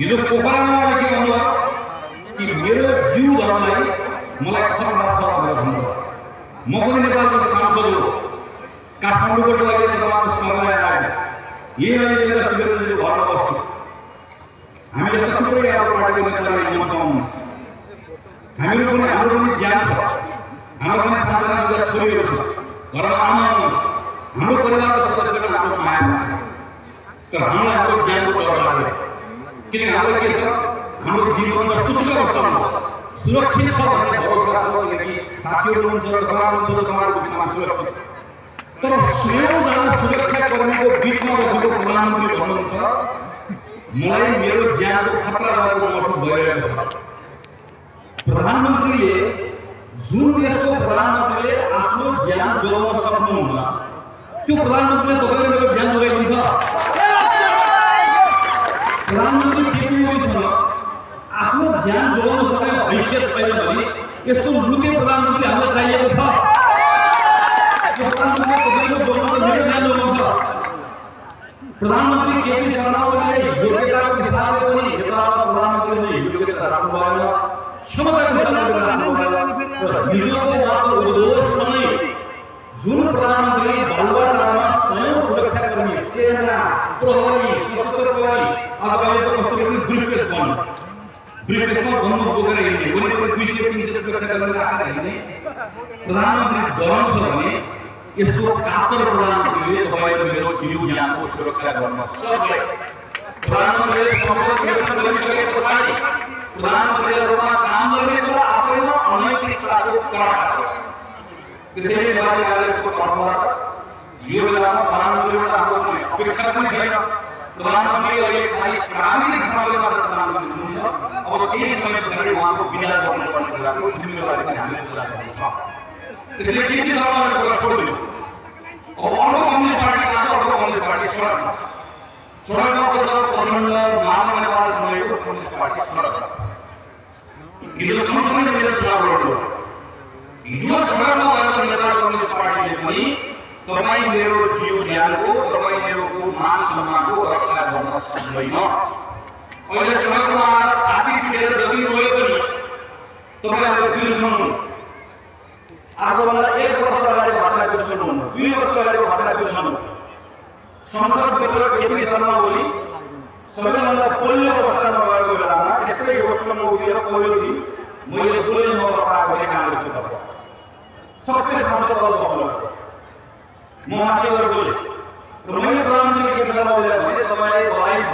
हिजो पोखरामा के भन्नुभयो कि मेरो जीव धर्मलाई मलाई खतरा छ भनेर भन्नुभयो। म पनि नेपालको सांसद हो, काठमाडौँबाट अहिले तपाईँको सरलाई आयो, यही अहिले शिविरले घरमा बस्छु। हामी जस्ता थुप्रै अब पार्टीको नेताहरूले मञ्चमा हुनुहुन्छ। हाम्रो पनि ज्ञान छ, हाम्रो पनि साथीभाइका छोरीहरू छ, घरमा आमा हुनुहुन्छ, हाम्रो परिवारका सदस्यहरू हाम्रो माया छ। तर हामीलाई हाम्रो ज्ञानको डर लाग्यो, किनकि हाम्रो के छ, हाम्रो जीवन जस्तो अवस्थामा छ, सुरक्षित छ भन्ने भरोसा छ, किनकि साथीहरू हुनुहुन्छ, तपाईँहरू बिचमा सुरक्षित। तर सयौंजना सुरक्षाकर्मीको बिचमा बसेको प्रधानमन्त्री भन्नुहुन्छ मलाई मेरो ज्यानको खतरा भएको महसुस भइरहेको छ। प्रधानमन्त्रीले जुन देशको प्रधानमन्त्रीले आफ्नो ज्यान जोगाउन सक्नुहुन्न, त्यो प्रधानमन्त्रीले तपाईले मेरो ज्यान जोगाइदिन्छ? प्रधानमन्त्री केपी ओलीसँग आफ्नो ज्यान जोगाउन सक्ने हैसियत छैन भने यस्तो लुटे प्रधानमन्त्री हामीलाई चाहिएको छ। प्रधानमन्त्री केपी शर्मा ओलीले योग्यताको हिसाबले पनि नेपालमा प्रधानमन्त्रीले योग्यता राख्नु भएन, क्षमताको हिसाबले जुन प्रधानमन्त्री बालुवाडामा स्वयं सुरक्षाकर्मी, सेना, प्रहरी, सशस्त्र प्रहरी अथवा कस्तो पनि ब्रिफकेसमा बन्दुक बोकेर हिँड्ने, वरिपरि 200-300 सुरक्षाकर्मी राखेर हिँड्ने प्रधानमन्त्री डराउँछ भने यस्तो कातर प्रधानमन्त्रीले तपाईको मेरो जीव ज्यानको सुरक्षा गर्न सक्दैन। प्रधानमन्त्रीले संसद गठन गरिसके पछाडि प्रधानमन्त्रीले रूपमा काम गर्ने कुरा आफैमा अनैतिकताको करार छ। त्यसैले नेपाली काङ्ग्रेसको तर्फबाट यो बेलामा प्रधानमन्त्रीबाट हाम्रो कुनै अपेक्षा पनि छैन। प्रधानमन्त्री अहिले खाली प्राविधिक हिसाबले मात्र प्रधानमन्त्री हुनुहुन्छ। अब केही समय पछाडि उहाँको विदा गर्नुपर्ने कुराको जिम्मेवारी पनि हामीले पुरा गर्नुपर्छ। त्यसैले केपी शर्माले कुरा छोड्दिनु। अब अर्को कम्युनिस्ट पार्टी कहाँ छ? अर्को कम्युनिस्ट पार्टी सडकमा छ। सडकमा बसेर प्रचण्ड मानव नेपाल समयको कम्युनिस्ट पार्टी सडकमा छ। हिजो सँगसँगै मेरो चुनाव लड्नु, हिजो सडकमा गएर नेपाल कम्युनिस्ट पार्टीले पनि तपाईँ मेरो जीव ज्यानको, तपाईँ मेरो मान सम्मानको रक्षा गर्न सक्दैन। अहिले सडकमा आएर छाती पिटेर जति रोए पनि तपाईँहरूले बिर्सनु। आजभन्दा 1 वर्ष अगाडिको घटना बिर्सनुहुन्न, 2 वर्ष अगाडिको घटना बिर्सनु। संसदभित्र केपी शर्मा ओली सबैभन्दा पहिलो अवस्थामा गएको बेलामा यस्तै होस्टलमा उभिएर पहिलो दिन मैले दुवै नगरपालिका गर्ने काङ्ग्रेसको तर्फबाट सबै सांसदहरू बस्नुभयो। म माथि गएर बोलेँ र मैले प्रधानमन्त्री केपी शर्मा ओलीलाई भने तपाईँलाई बधाई छ,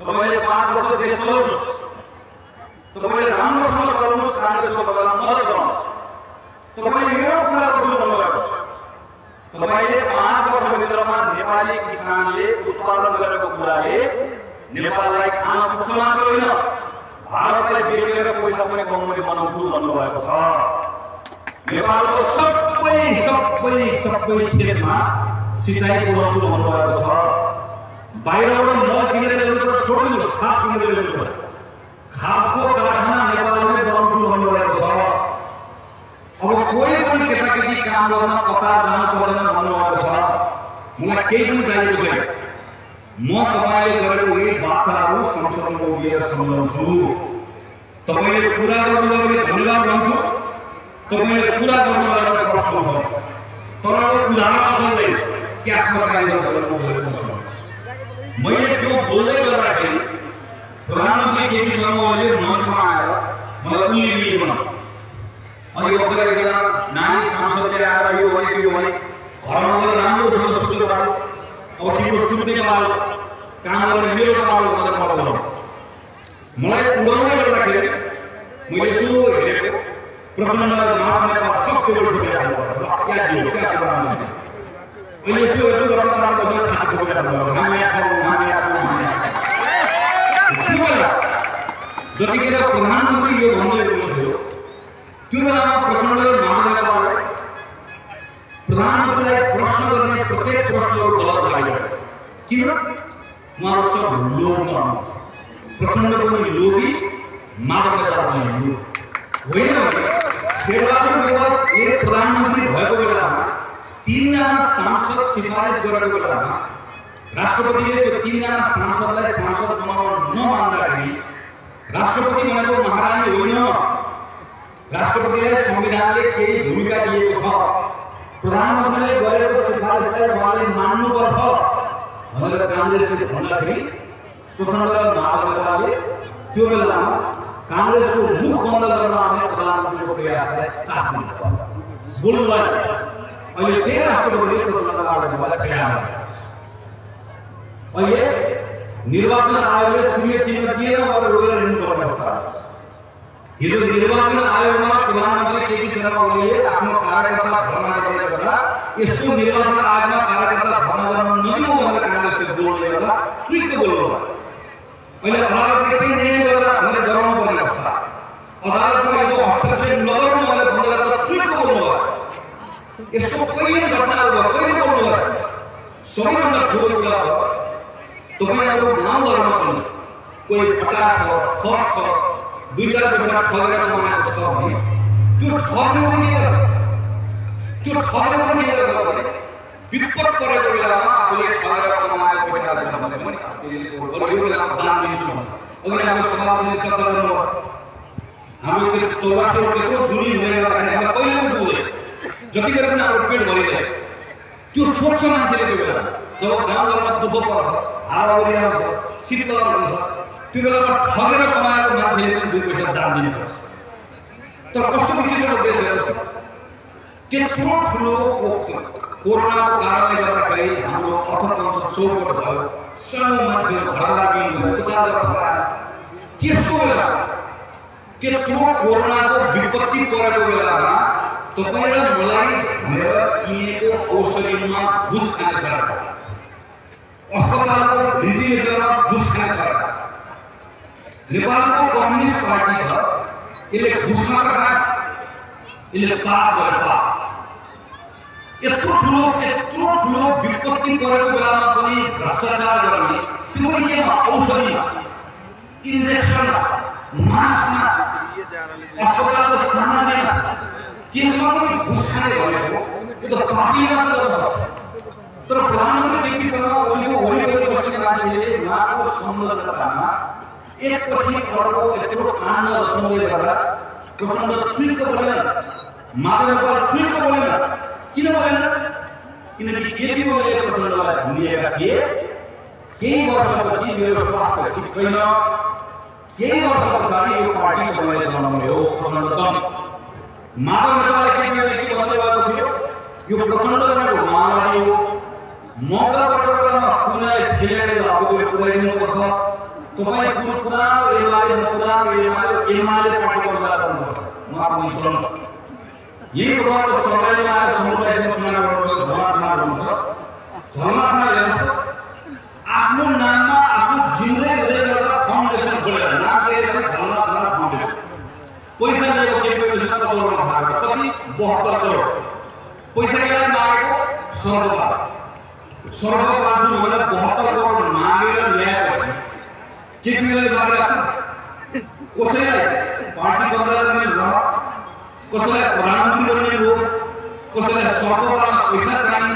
तपाईँले 5 वर्ष देश चलाउनुहोस्, तपाईँले राम्रोसँग चलाउनुहोस्, काङ्ग्रेसको तपाईँलाई मद्दत गर्नुहोस्। तपाईले यो कुरा गर्नु भएको छ, तपाईले 5 वर्षभित्रमा नेपाली किसानले उत्पादन गरेको कुराले नेपाललाई खान पुग्छ मात्र होइन, भारतलाई बेचेर पैसा पनि कमाउने बनाउँछु भन्नुभएको छ। नेपालको सबै क्षेत्रमा सिँचाइ पुर्याउँछु भन्नुभएको छ। बाहिरबाट मल किनेर ल्याउनु छोड्नुहोस्, खाद किनेर ल्याउनु पर्यो। खादको कारखाना नेपालमै बनाउँछु भन्नुभएको छ। अब कोही पनि केटाकेटी काम गर्न कतार जानु पर्दैन भन्नुभएको छ। मलाई केही पनि चाहिएको छैन। म तपाईँले गरेको यही बाचाहरू संसदमा उभिएर सम्झाउँछु। तपाईँले पुरा गर्नुभयो भने धन्यवाद भन्छु, तपाईँले पुरा गर्नुभयो भने प्रश्न उठाउँछु। तर अब उदाहरण चल्दैन, क्यासमा चाहिन्छ भनेर म बोलेको छु। मैले त्यो बोल्दै गर्दाखेरि प्रधानमन्त्री केपी शर्मा ओलीले मञ्चमा आएर मलाई उल्लेख बनायो। अनि भर्खर एकजना नानी सांसदले आएर यो भने त्यो भने घरमा गएर राम्रोसँग सुत्नु पर्यो, अब तिम्रो सुत्ने पालो काम गर्ने मेरो पालो भनेर बोलाउनु। मलाई उडाउँदै गर्दाखेरि मैले यसो हेरेको प्रचण्ड मानव नेपाल सबको एउटा टुक्राहरू क्या दियो क्या प्रधानमन्त्री मैले यसो हेर्छु वर्तमान बसेर छाती बोकेर हामी यहाँ छौँ। जतिखेर प्रधानमन्त्री यो भन्दै हुनुहुन्थ्यो त्यो बेलामा प्रचण्डले मान्यतालाई प्रधानमन्त्रीलाई प्रश्न गर्ने प्रत्येक प्रश्नहरू गलत लागिरहेको छ। किन? उहाँहरू सब लोभमा प्रचण्ड पनि लोभी, मानवता पनि लोभ होइन। शेरबहादुर देउवा एक प्रधानमन्त्री भएको बेलामा 3 जना सांसद सिफारिस गरेको बेलामा राष्ट्रपतिले त्यो तीनजना सांसदलाई सांसद बनाउन नमान्दाखेरि राष्ट्रपति भनेको महारानी होइन। राष्ट्रपतिले संविधानले केही भूमिका दिएको छ, प्रधानमन्त्रीले गरेको सिफारिसलाई उहाँले मान्नुपर्छ भनेर कांग्रेसले भन्दाखेरि प्रचण्ड र माओवादीले त्यो बेलामा कांग्रेसको मुख बन्द गर्न आउने प्रधानमन्त्रीको प्रयासलाई साथ दिन्छ बोल्नुभयो। अहिले त्यही राष्ट्रपतिले प्रचण्डलाई ठेगाना अहिले निर्वाचन आयोगले शून्य चिन्ह दिएर उहाँले रोकेर हिँड्नुपर्ने अवस्था छ। हिजो निर्वाचन आयोगमा प्रधानमन्त्री केपी शर्मा ओलीले आफ्नो कार्यकर्ता भर्ना गर्दा यस्तो निर्वाचन आयोगमा कार्यकर्ता भर्ना गर्न नदिऊ भनेर कांग्रेसले बोल्ने गर्दा स्वीकृत बोल्नुभयो। अहिले अदालतले के निर्णय गर्दा भनेर डराउनु पर्ने अवस्था, अदालतमा यो हस्तक्षेप नगर्नु भनेर भन्दै गर्दा स्वीकृत बोल्नुभयो। यस्तो कहिले घटनाहरू भयो, कहिले बोल्नुभयो। सबैभन्दा ठुलो कुरा हो तपाईहरु नाम गर्न पनि कोही फटा छ, ठग छ, दुई चार पैसा ठगेर कमाएको छ भने त्यो ठगले पनि के गर्छ, त्यो ठगले पनि के गर्छ भने विपद परेको बेलामा आफूले ठगेर कमाएको पैसा छ भने पनि आफूले दान दिन्छु भन्छ। अघि हाम्रो समाजले चर्चा गर्नु हाम्रो त्यो 84 रुपैयाँको जुनी हुने गर्दाखेरि हामी कहिले पनि बोले जति गरे पनि हाम्रो पेट भरिँदैन। त्यो सोच्छ मान्छेले त्यो बेला जब गाउँघरमा दुःख पर्छ, हावाहुरी आउँछ, शीतलहर हुन्छ, त्यो बेलामा ठगेर कमाएको मान्छेले पनि 2 पैसा दान दिनुपर्छ। तर कस्तो विचित्र देश हेर्नुहोस्, त्यत्रो ठुलो कोरोनाको कारणले गर्दाखेरि हाम्रो अर्थतन्त्र चौपट भयो, सबै मान्छेहरू घरबार बिग्रियो, उपचार गर्न पाएन। त्यस्तो बेला त्यत्रो कोरोनाको विपत्ति परेको बेलामा तपाईँ र मलाई भनेर किनेको औषधिमा घुस खाने सरकार, अस्पतालको भेन्टिलेटरमा घुस खाने सरकार, नेपालको कम्युनिस्ट पार्टी छ यसले घुस मात्र खाए, यसले पाप गरे पाप। यत्रो ठुलो विपत्ति परेको बेलामा पनि भ्रष्टाचार गर्ने, त्यो पनि केमा, औषधिमा, इन्जेक्सनमा, मास्कमा, अस्पतालको सामग्रीमा, त्यसमा पनि घुस खाने भनेको यो त पार्टीमा त गर्छ। तर प्रधानमन्त्री केपी शर्मा ओलीको वरिपरि बसेका मान्छेले उहाँको संलग्नतामा एकपछि अर्को यत्रो काण्ड रचाउनुले गर्दा प्रचण्ड स्वीकृत बोलेन, माधव स्वीकृत बोलेन। किन बोलेन? किनकि केपी ओलीले प्रचण्डलाई भनिएका थिए केही वर्षपछि मेरो स्वास्थ्य ठिक छैन, केही वर्ष पछाडि यो पार्टीको बनाइ बनाउने हो प्रचण्ड दम। माधव नेपालले केपी ओलीले के भन्नुभएको थियो, यो प्रचण्ड भनेको माओवादी हो, मौका परेको बेलामा कुनै ठेलेर आफूले पुर्याइदिनुपर्छ। तपाईँ कुन कुरा एमाले नपुरा एमाले पार्टी बन्दा गर्नुपर्छ, उहाँ पनि चल्नु। यही प्रकारको सरकारले आएर समुदायसँग चुनाव गर्नु झलनाथमा हुन्छ। झलनाथमा हेर्नुहोस् आफ्नो नाममा आफू जिउँदै हुँदै गर्दा फाउन्डेसन खोलेर नाम दिएर झलनाथमा फाउन्डेसन पैसा दिएको केपी ओलीसँग करोडमा भागेको कति 72 करोड पैसा केलाई मागेको सर्वपाजु भनेर 72 करोड मागेर ल्याएपछि केपी ओलीले मागेका छन्। कसैलाई पार्टी बन्द गर्ने हो, कसैलाई प्रधानमन्त्री बन्ने हो, कसैलाई सर्वपाजु पैसा चाहिने,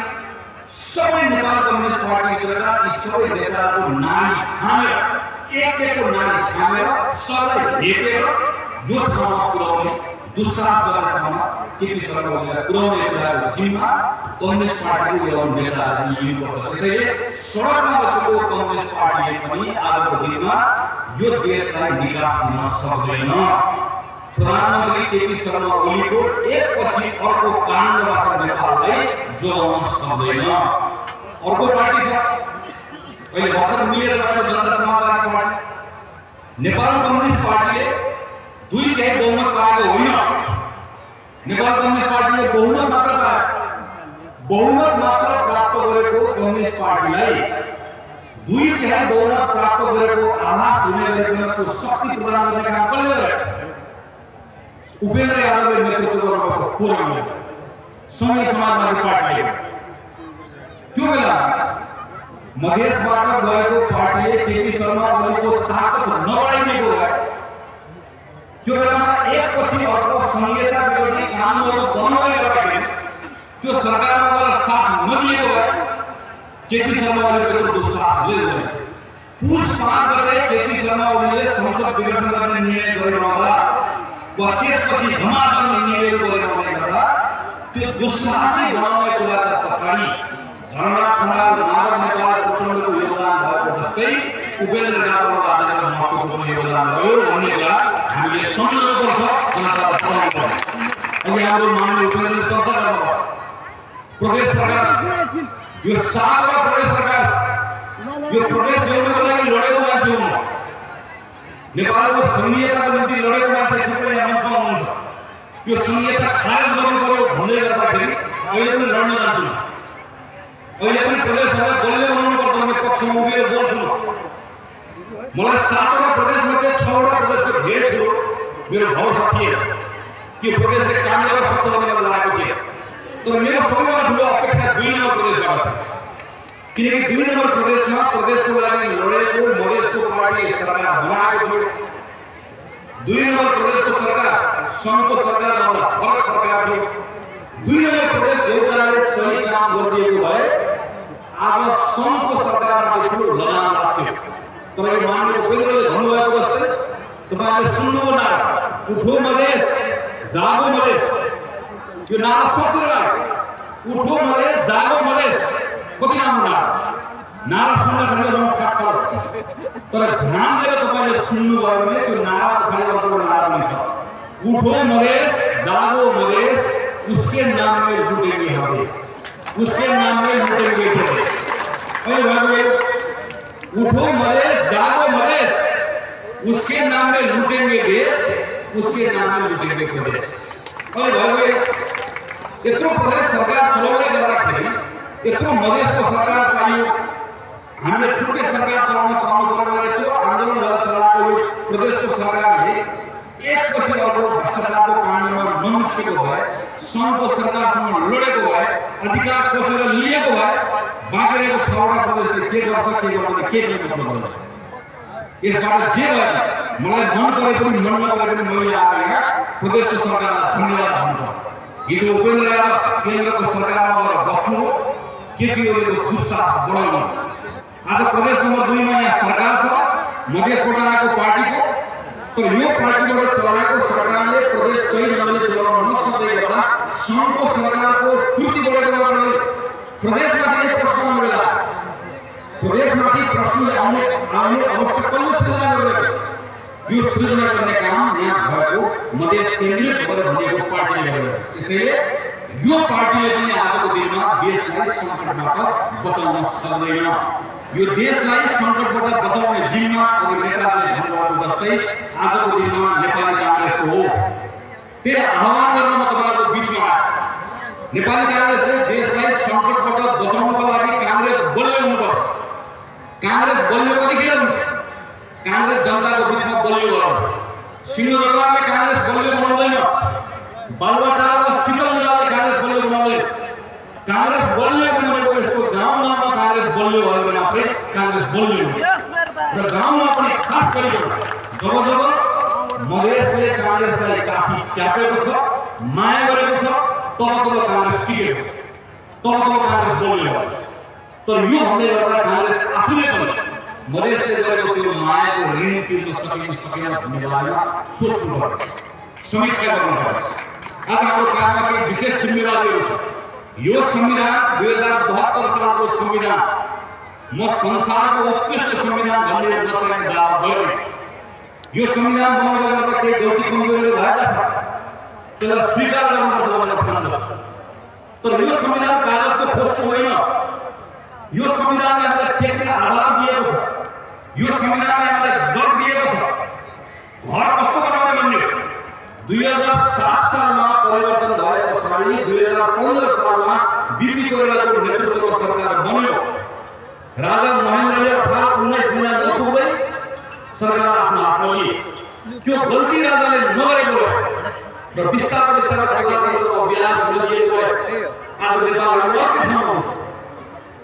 सबै नेपाल कम्युनिस्ट पार्टीका यी सबै नेताहरूको नानी छामेर एक-एकको नानी छामेर सबलाई भेटेर यो ठाउँमा पुर्याउने दुस्साहस गर्ने ठाउँमा केपी शर्मा ओलीलाई पुर्याउने कुराको जिम्मा कम्युनिस्ट पार्टीको एउटा नेताहरूले लिनुपर्छ। त्यसैले सडकमा बसेको कम्युनिस्ट पार्टीले पनि आजको दिनमा यो देशलाई निकास दिन सक्दैन। प्रधानमन्त्री केपी शर्मा ओलीको एकपछि अर्को काण्डबाट नेपाललाई जोगाउन सक्दैन। अर्को पार्टी छ अहिले भर्खर मिलेर गएको जनता समाजवादी पार्टी, नेपाल कम्युनिस्ट पार्टीले 2/3 बहुमत पाएको होइन। नेपाल कम्युनिस्ट पार्टीले बहुमत मात्र पायो। बहुमत मात्र प्राप्त गरेको कम्युनिस्ट पार्टीलाई 2/3 बहुमत प्राप्त गरेको आभास हुने गरेको शक्ति प्रदान गर्ने काम कसले गर्यो? उपेन्द्र यादवले नेतृत्व गर्नुभएको फोरमले संघीय समाजवादी पार्टीले। त्यो बेला मधेसबाट गएको पार्टीले केपी शर्मा ओलीको ताकत नबढाइदिएको भए त्यो बेलामा एकपछि अर्को संहिता विरोधी कानुनहरू बनाउँदै गर्दाखेरि त्यो सरकारमा गएर साथ नदिएको भए केपी शर्मा ओलीको दुस्साहसले गर्यो। पुस 5 गते केपी शर्मा ओलीले संसद विघटन गर्ने निर्णय गर्नुभन्दा वा त्यसपछि धमाधम निर्णय गर्नुभन्दा त्यो दुस्साहसी बनाउनेको लागि पछाडि झरना खनाल नारायण नेपाल प्रचण्डको योगदान भएको जस्तै उपेन्द्र यादवको आजको महत्त्वपूर्ण योगदान रह्यो भन्ने कुरा हामीले सम्झनुपर्छ, जनतालाई बताउनु पर्छ। अनि हाम्रो माननीय उपेन्द्रले चर्चा गर्नुभयो प्रदेश सरकार यो सातवटा प्रदेश सरकार यो प्रदेश ल्याउनको लागि लडेको मान्छे हुनु नेपालको संघीयताको निम्ति लडेको मान्छे थुप्रै मञ्चमा हुनुहुन्छ। यो संघीयता खारेज गर्नु पर्यो भन्दै गर्दाखेरि अहिले पनि लड्न जान्छु, अहिले पनि प्रदेशहरूलाई बलियो बनाउनु पर्छ भन्ने पक्षमा उभिएर बोल्छु। मलाई 7वटा प्रदेशमध्ये 6वटा प्रदेशको धेरै ठुलो मेरो भरोसा थिएन कि प्रदेशले काम गर्न सक्छ भन्ने मलाई लागेको थिएन। तर मेरो सबैभन्दा ठुलो अपेक्षा 2 नम्बर प्रदेशबाट थियो, किनकि 2 नम्बर प्रदेशमा प्रदेशको लागि लडेको मधेसको पार्टी सरकार बनाएको थियो। 2 नम्बर प्रदेशको सरकार सङ्घको सरकारभन्दा फरक सरकार थियो। 2 नम्बर प्रदेश एउटाले सही काम गरिदिएको भए आज सङ्घको सरकारमा ठुलो लगाम लाग्थ्यो। तर यो माननीय उपेन्द्रले भन्नुभएको जस्तै तपाईँले सुन्नुभयो नारा, उठो मधेस जागो मधेस। यो नारा सक्दैन, उठो मधेस जागो मधेस कति राम्रो नारा सुन्दाखेरि मन ठट्ट तर ध्यान दिएर तपाईँले सुन्नुभयो भने त्यो नारा पछाडि अर्को नारा पनि छ, उठो मधेस जागो मधेस उसके नाम में लुटेंगे हवेस, उसके नाम में लुटेंगे प्रदेश। उठो मधेस जागो मधेस उसके नाम में लूटेंगे देश, उसके नाम में लूटेंगे प्रदेश। और भाई यत्रो प्रदेश सरकार चलाउँदै गर्दाखेरि यत्रो मधेसको सरकार चाहियो, हामीले छुट्टै सरकार चलाउन पाउनु पर्ने थियो। आन्दोलन गरेर चलाएको यो प्रदेशको सरकारले एकपछि अर्को भ्रष्टाचारको काण्डमा नमुछेको भए, सङ्घको सरकारसँग लडेको भए, अधिकार कसैले लिएको भए बाँकी रहेको 6वटा प्रदेशले के गर्छ के गर्दैन के गर्दैन यसबाट जे भयो मलाई मन परे पनि मन नपरे पनि मैले आएर प्रदेशको सरकारलाई धन्यवाद भन्नुपर्छ। हिजो उपेन्द्र यादव केन्द्रको सरकारमा गएर बस्नु केपी ओलीको दुस्साहस बढाउनु। आज प्रदेश नम्बर 2 मा यहाँ सरकार छ मधेसबाट आएको पार्टीको, तर यो पार्टीबाट चलाएको सरकारले प्रदेश सही ढङ्गले चलाउन नसक्दै गर्दा सङ्घको सरकारको फुर्ती बढेको कारणले प्रदेशमाथि प्रश्न आउने बेला प्रदेशमाथि प्रश्न आउने अवस्था कसले सृजना गरिरहेको छ। यो सृजना गर्ने काम यहाँ भएको मधेस केन्द्रित भएर भनेको पार्टीले गरेको छ। त्यसैले यो पार्टीले पनि आजको दिनमा देशलाई सङ्कटबाट बचाउन सक्दैन। यो देशलाई सङ्कटबाट बचाउने जिम्मा अब नेताले भन्नुभएको जस्तै आजको दिनमा नेपाली काङ्ग्रेसको हो। त्यही आह्वान गर्न म तपाईँहरूको बिचमा नेपाली काङ्ग्रेसले देशलाई सङ्कटबाट बचाउनको लागि काङ्ग्रेस बलियो हुनुपर्छ। काङ्ग्रेस बलियो कतिखेर हुन्छ? काङ्ग्रेस जनताको बिचमा बलियो गर्नु। सिंहदरबारले काङ्ग्रेस बलियो बनाउँदैन, बालुवाटार र शीतलदहले काङ्ग्रेस बलियो बनाउँदैन। काङ्ग्रेस बलियो बनाएको यसको गाउँ गाउँमा काङ्ग्रेस बलियो भयो भने मात्रै काङ्ग्रेस बलियो हुन्छ। र गाउँमा पनि खास गरी जब जब मधेसले काङ्ग्रेसलाई काफी च्यापेको छ, माया गरेको छ, तब काङ्ग्रेस टिकेको छ, तब काङ्ग्रेस बलियो भएको छ। तर यो भन्दै गर्दा काङ्ग्रेस आफूले पनि मधेसले गरेको त्यो मायाको ऋण तिर्न सकेन भन्ने बारेमा सोच्नुपर्छ, समीक्षा गर्नुपर्छ। आज हाम्रो काममा केही विशेष जिम्मेवारीहरू छ। यो संविधान 2072 सालको संविधान म संसारको उत्कृष्ट संविधान भन्ने नचाहिने दावा गर्दैन। यो संविधान बनाउँदा गर्दा केही गल्ती कमजोरीहरू भएका छन्, त्यसलाई स्वीकार गर्नुपर्छ भनेर ठान्दछु। तर यो संविधान कागजको खोजको होइन। यो संविधानले हामीलाई टेक्ने आधार दिएको छ। यो संविधानले हामीलाई जग दिएको छ। घर कस्तो बनाउने भन्ने 2007 सालमा परिवर्तन भए पछाडि 2015 सालमा बिपी कोइरालाको नेतृत्वको सरकार बन्यो। राजा महेन्द्रले अर्थात् 19 महिना नपुग्दै सरकार आफ्नो हातमा लिए। त्यो गल्ती राजाले नगरेको र बिस्तारै सरकारको अभ्यास बलिएको भयो। आज नेपालको अर्को ठाउँमा हुन्छ।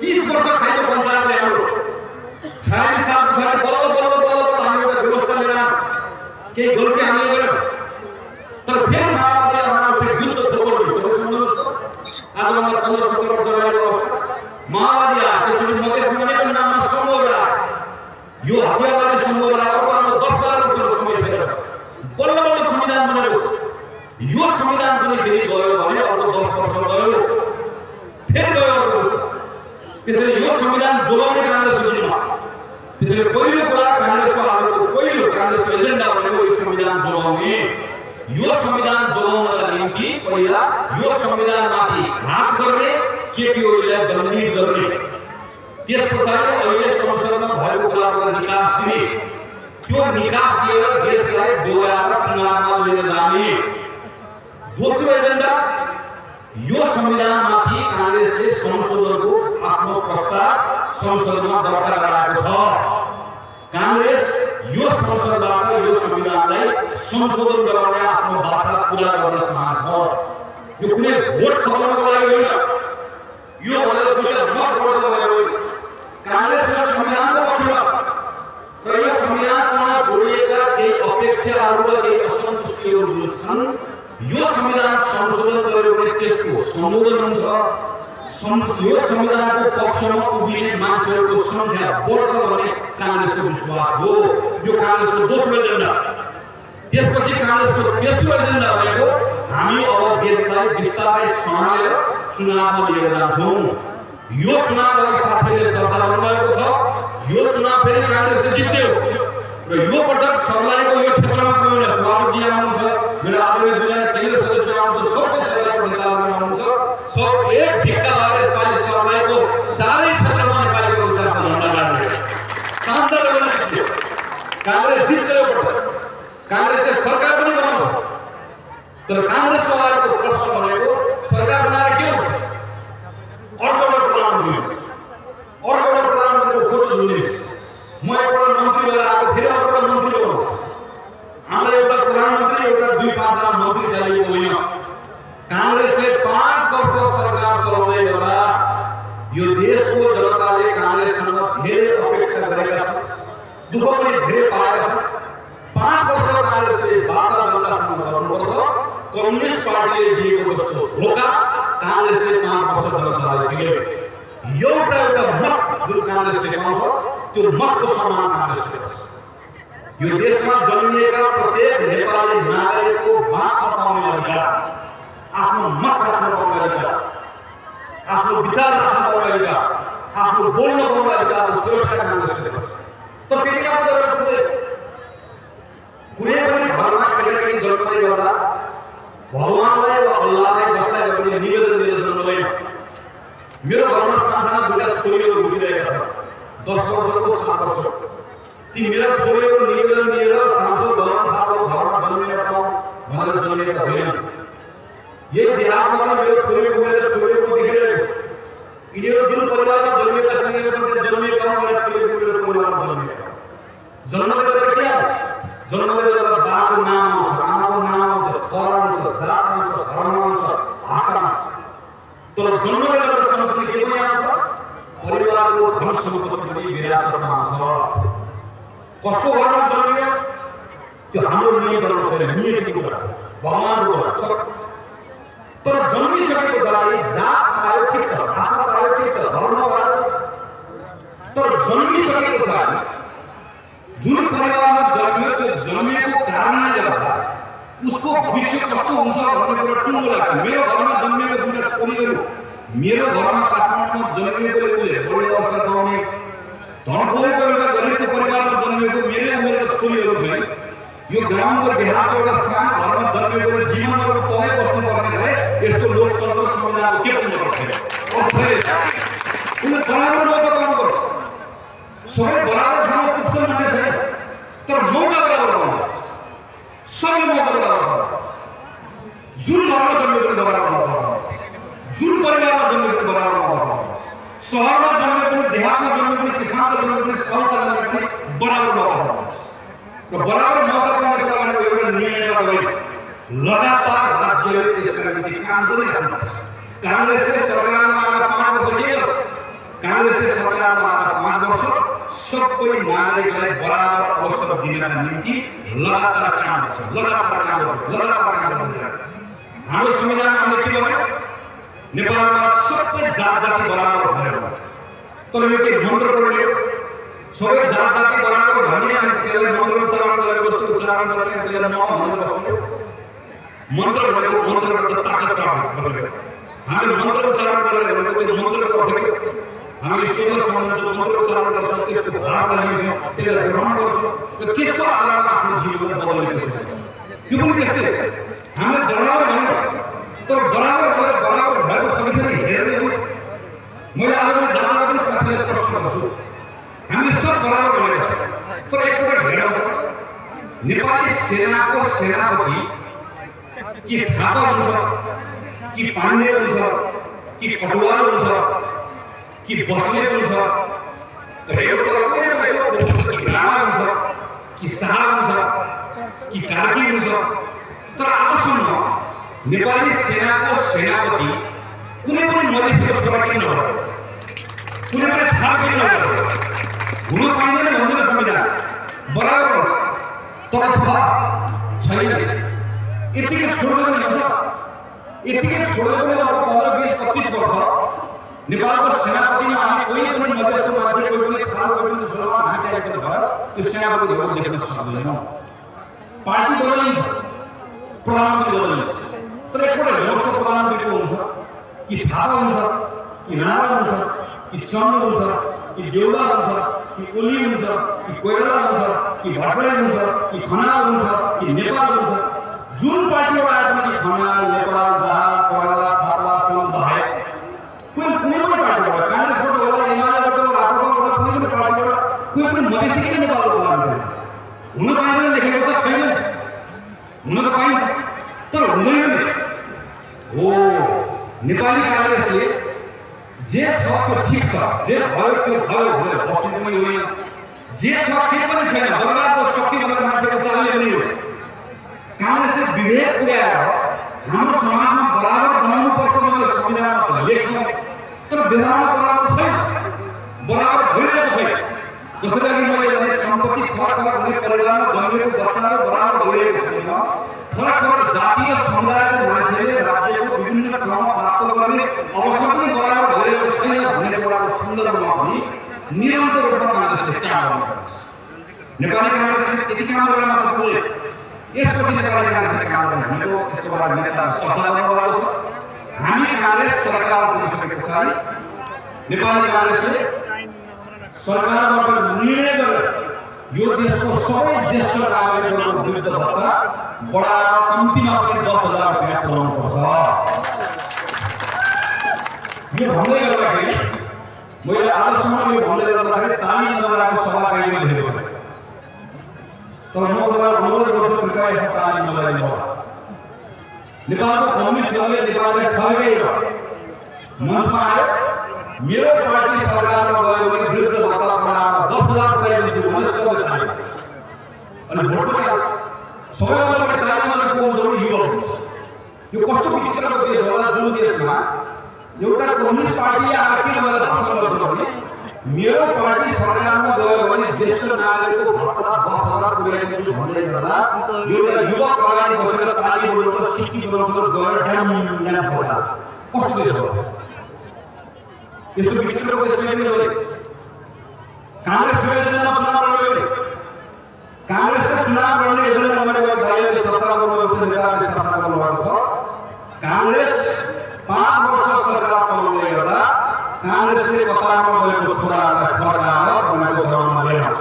30 वर्ष खाएको पञ्चायतले हाम्रो 46 साल पछाडि बल्ल हामी एउटा व्यवस्था लिएर केही गल्ती हामीले गर्यौँ। तर फेरि माओवादी अनावश्यक युद्ध थोपो हुन्छ। सुन्नुहोस् त, आजभन्दा 15-17 वर्ष अगाडिको अवस्था माओवादी आयो, त्यसपछि यो संविधान पनि फेरि गयो भने अर्को 10 वर्ष गयो फेरि गयो अर्को वर्ष। त्यसैले यो संविधान जोगाउने कांग्रेसको जिम्मा। त्यसैले पहिलो कुरा कांग्रेसको आजको पहिलो कांग्रेसको एजेन्डा भनेको यो संविधान जोगाउने। यो संविधान जोगाउनका निम्ति पहिला यो संविधानमाथि घात गर्ने केपी ओलीलाई दण्डित गर्ने, त्यसपछि अहिले संसदमा भएको कुराको निकास दिने, त्यो निकास दिएर देशलाई डोगाएर चुनावमा लिएर जाने। दोस्रो एजेन्डा यो संविधानमाथि कांग्रेसले संशोधनको आफ्नो प्रस्ताव संसदमा दर्ता गराएको छ। कांग्रेस यो संसदबाट यो संविधानलाई संशोधन गराउने आफ्नो बाचा पूरा गर्न चाहन्छ। यो कुनै भोट खपाउनको लागि होइन, यो भनेर दुईटा मत गर्छ भनेर होइन। कांग्रेस यो संविधानको पक्षमा छ र यो संविधानसँग जोडिएका केही अपेक्षाहरू र केही असन्तुष्टिहरू छन्। यो संविधान संशोधन गर्यो भने त्यसको संशोधन हुन्छ। यो संविधानको पक्षमा उभिने मान्छेहरूको संख्या बढ्छ भन्ने कांग्रेसको विश्वास हो। यो कांग्रेसको दोस्रो एजेन्डा। त्यसपछि कांग्रेसको तेस्रो एजेन्डा भनेको हामी अब देशलाई विस्तारै सम्हालेर चुनावमा लिएर जान्छौँ। यो चुनावलाई साथीले चर्चा गर्नुभएको छ। यो चुनाव फेरि कांग्रेसले जित्यो र यो पटक सर्लाहीको यो क्षेत्रमा पनि सभापति आउनुहुन्छ, मेरो आदरणीय दुईजना केन्द्र सदस्य आउनुहुन्छ, सबै सर्लाहीको नेताहरू आउनुहुन्छ। सब एक ढिक्का भएर यसपालि सर्लाहीको चारै क्षेत्रमा नेपालीको विचारमा झण्डा गाड्ने शान्त गर्न जित्यो। कांग्रेस जित्छ यो पटक। कांग्रेसले सरकार पनि बनाउँछ, तर कांग्रेसको आएको प्रश्न भनेको सरकार बनाएर के हुन्छ? अर्को एउटा प्रधानमन्त्री हुन्छ, अर्को एउटा प्रधानमन्त्रीको फोटो झुल्ने। म एकपल्ट मन्त्री भएर आएको, फेरि अर्को एउटा मन्त्री बनाउँछ। हामीलाई एउटा प्रधानमन्त्री एउटा 2-5 जना मन्त्री चाहिएको होइन। कांग्रेसले 5 वर्ष सरकार चलाउँदै गर्दा यो देशको जनताले कांग्रेससँग धेरै अपेक्षा गरेका छन्, दुःख पनि धेरै पाएका छन्। 5 वर्ष कांग्रेसले वाचा जनतासँग गर्नुपर्छ। कम्युनिस्ट पार्टीले दिएको जस्तो धोका कांग्रेसले 5 वर्ष जनतालाई दियो। एउटा मत जुन कांग्रेसले पाउँछ त्यो मतको सम्मान कांग्रेसले गर्छ। यो देशमा जन्मिएका प्रत्येक नेपाली नागरिकको बाँच्न पाउने अधिकार, आफ्नो मत राख्न पाउने अधिकार, आफ्नो विचार राख्न पाउने अधिकार, आफ्नो बोल्न पाउने अधिकारको सुरक्षा कांग्रेसले गर्छ। तर त्यति काम गरेर कुनै पनि घरमा केटाकेटी जन्मदै गर्दा भगवानलाई वा अल्लाहलाई जसलाई पनि निवेदन दिएर जन्मदैन। मेरो घरमा साना दुईटा छोरीहरू हुर्किरहेका छन्, 10 वर्षको 7 वर्षको। ती मेरा छोरीहरू निवेदन दिएर सांसद भवन थालो घरमा जन्मेर पाउँ भनेर जन्मेका होइनन्। यही देहातमा पनि मेरो छोरीको देखिरहेको छु। यिनीहरू जुन परिवारमा जन्मेका छन्, यिनीहरू जन्मेका मेरो छोरीको मेरो परिवारमा जन्मेका। जन्मले गर्दा के आउँछ? जन्मले गर्दा बाको नाम आउँछ, आमाको नाम आउँछ, घर आउँछ, जात आउँछ, धर्म आउँछ, भाषा आउँछ। तर जन्मले गर्दा सँगसँगै के पनि आउँछ? परिवारको धन सम्पत्ति पनि विरासतमा आउँछ। कसको घरमा जन्मियो त्यो हाम्रो नियन्त्रणमा छैन, नियतिको कुरा, भगवानको कुरा। तर जन्मिसकेको जराले जात पायो ठिक छ, भाषा पायो ठिक छ, धर्म पायो ठिक छ, तर जन्मिसकेको जराले जुन परिवारमा जन्मियो त्यो जन्मिएको कारणले गर्दा उसको भविष्य कस्तो हुन्छ भन्ने कुरा टुङ्गो लाग्छ। मेरो घरमा जन्मिएको दुईटा छोरीहरू, मेरो घरमा काठमाडौँमा जन्मिएकोले उसले बढी अवसर पाउने, धनखोरको एउटा गरिबको परिवारमा जन्मिएको मेरो उमेरको छोरीहरू चाहिँ यो ग्रामको देहातको एउटा सानो घरमा जन्मिएकोले जीवनमा तलै बस्नुपर्ने भए यस्तो लोकतन्त्र संविधानको के पनि गर्दैन। उसले बराबर मौका पाउनुपर्छ। सबै बराबर ठाउँमा पुग्छन् भन्ने छैन, तर मौका बराबर पाउनुपर्छ। सबै मौका बराबर पाउनुपर्छ। जुन घरमा जन्मेको बराबर मौका पाउनुपर्छ, जुन परिवारमा जन्मेको बराबर मौका पाउनुपर्छ। सहरमा जन्मेको, देहातमा जन्मेको, किसानमा जन्मेको, सौका जन्मेको बराबर मौका पाउनुपर्छ। र बराबर मौका पाउनको लागि एउटा निर्णयबाट होइन, लगातार राज्यले त्यसका निम्ति काम गरिरहनुपर्छ। कांग्रेसले सरकारमा आएर 5 वर्ष के गर्छ? कांग्रेसले सरकारमा आएर 5 वर्ष सबै नागरिकलाई बराबर अवसर दिनका निम्ति लगातार काम गर्छ। हाम्रो संविधानमा हामीले के गर्यो? नेपालमा सबै जात जाति बराबर भनेर। तर यो के मन्त्र पढ्ने सबै जात जाति बराबर भन्ने अनि त्यसलाई मन्त्र उच्चारण गरेर वस्तु उच्चारण गर्ने त्यसलाई न भनेर बस्नु। मन्त्र भनेको मन्त्रबाट ताकत प्राप्त गर्ने हामी मन्त्र उच्चारण गरेर त्यो मन्त्रको अर्थ के हामी ईश्वरले सम्बन्ध जो मन्त्र उच्चारण गर्छौं त्यसको भावलाई लिन्छौं त्यसलाई ग्रहण गर्छौं र त्यसको आधारमा आफ्नो जीवन बदल्ने कोसिस गर्छौं यो पनि त्यस्तै हामी बराबर भन्नु तर बराबर भएको समस्याले हेर्ने हो मैले आजको जनावर पनि साथीलाई प्रश्न गर्छु हामी सब बराबर भनेको छ तर एकपटक हेरौँ नेपाली सेनाको सेनापति कि थापा हुन्छ कि पाण्डे हुन्छ कि कटुवाल हुन्छ कि बस्नेत हुन्छ राणा हुन्छ कि शाह हुन्छ कि कार्की हुन्छ तर आजसम्म नेपाली सेनाको सेनापति कुनै पनि मधेसीको छोरा किन नभयो कुनै पनि थाहा किन नभयो हुन पाइँदैन भन्दैन संविधान बराबर हुन्छ तर छ छैन यतिकै छोड्यो भने हुन्छ यतिकै छोड्यो भने अब 15 20 25 वर्ष नेपालको सेनापतिमा हामी कोही पनि मधेसको मान्छे कोही पनि थाहा कोही पनि छोरा हामी टाइपको भयो त्यो सेनापतिहरू देख्न सक्दैनौँ पार्टी बदलिन्छ प्रधानमन्त्री बदलिन्छ तर एकपल्ट हेर्नुहोस् त प्रधानमन्त्रीको हुन्छ कि थापा हुन्छ कि राणा हुन्छ कि चन्द्र हुन्छ कि देउडा हुन्छ कि ओली हुन्छ कि कोइराला हुन्छ कि भट्टराई हुन्छ कि खनाल हुन्छ कि नेपाल हुन्छ जुन पार्टीबाट आए पनि खनाल नेपाल दाहाल कोइराला थापा चन्द्र बाहेक कुनै पनि पार्टीबाट कांग्रेसबाट होला एमालेबाट होला राप्रपाबाट कुनै पनि पार्टीबाट कुनै पनि मधेसीकै नेपालको प्रधानमन्त्री हुन पाइँदैन लेखेको त छैन हुन त पाइन्छ तर हुँदैन हो नेपाली कांग्रेसले जे छ त्यो ठीक छ जे भयो त्यो भयो भनेर बस्नु पनि होइन जे छ के पनि छैन बर्बादको शक्ति भनेर मान्छेको चालले पनि हो कांग्रेसले विभेद पुर्याएर हाम्रो समाजमा बराबर बनाउनु पर्छ भनेर संविधानमा लेख्यो तर व्यवहारमा बराबर छैन बराबर भइरहेको छैन जसरी अघि मैले भने सम्पत्ति फरक हुने परिवारमा जन्मेको बच्चाहरू बराबर भइरहेको छैन फरक जातीय समुदायको मान्छेले राज्यको विभिन्न ठाउँमा प्राप्त गर्ने अवसर पनि बराबर भइरहेको छैन भन्ने कुराको सन्दर्भमा पनि निरन्तर रूपमा कांग्रेसले काम गर्नुपर्छ नेपाली कांग्रेसले यति काम गर्न मात्र पुग्यो यसपछि नेपाली कांग्रेसले काम गर्ने भनेको यसको बारेमा नेता चर्चा गर्नुभएको छ हामी कांग्रेस सरकार बनिसके पछाडि नेपाली कांग्रेसले सरकारबाट निर्णय गरेर यो देशको सबै ज्येष्ठ नागरिकहरूको वृद्ध भत्ता बढाएर कम्तीमा पनि 10,000 रुपैयाँ पुर्याउनु पर्छ यो भन्दै गर्दाखेरि मैले आजसम्म यो भन्दै गर्दाखेरि ताली नबजाएको सभा कहीँ पनि देखेको छैन तर म तपाईँलाई अनुरोध गर्छु कृपया यसमा ताली नबजाइदिनु होला नेपालको कम्युनिस्टहरूले नेपाललाई ठगेर मञ्चमा आयो मेरो पार्टी सरकारमा गयो भने वृद्ध भत्ता बढाएर 10,000 पुर्याइदिन्छु भने सबैले ताली अनि भोट पनि आउँछ सबैभन्दा बढी ताली मानेको हुन्छ भने युवा हुन्छ यो कस्तो विचित्रको देश होला जुन देशमा एउटा कम्युनिस्ट पार्टी आके गएर भाषण गर्छ भने मेरो पार्टी सरकारमा गयो भने ज्येष्ठ नागरिकको भत्ता 10,000 पुर्याइदिन्छु भन्दै गर्दा एउटा युवा प्रधान बसेर ताली बजाउन सिक्की बजाउन गएर ड्याम पर्दा कस्तो देश हो यस्तो विचित्रको देशमा पनि गरे कांग्रेस योजनामा चुनाव लड्यो कांग्रेसले चुनाव लड्ने योजना भनेको भाइले चर्चा गर्नुभएको छ नेताहरूले चर्चा गर्नुभएको छ कांग्रेस 5 वर्ष सरकार चलाउँदै गर्दा कांग्रेसले कतारमा गएको छोराहरूलाई फर्काएर बनाएको घरमा ल्याउँछ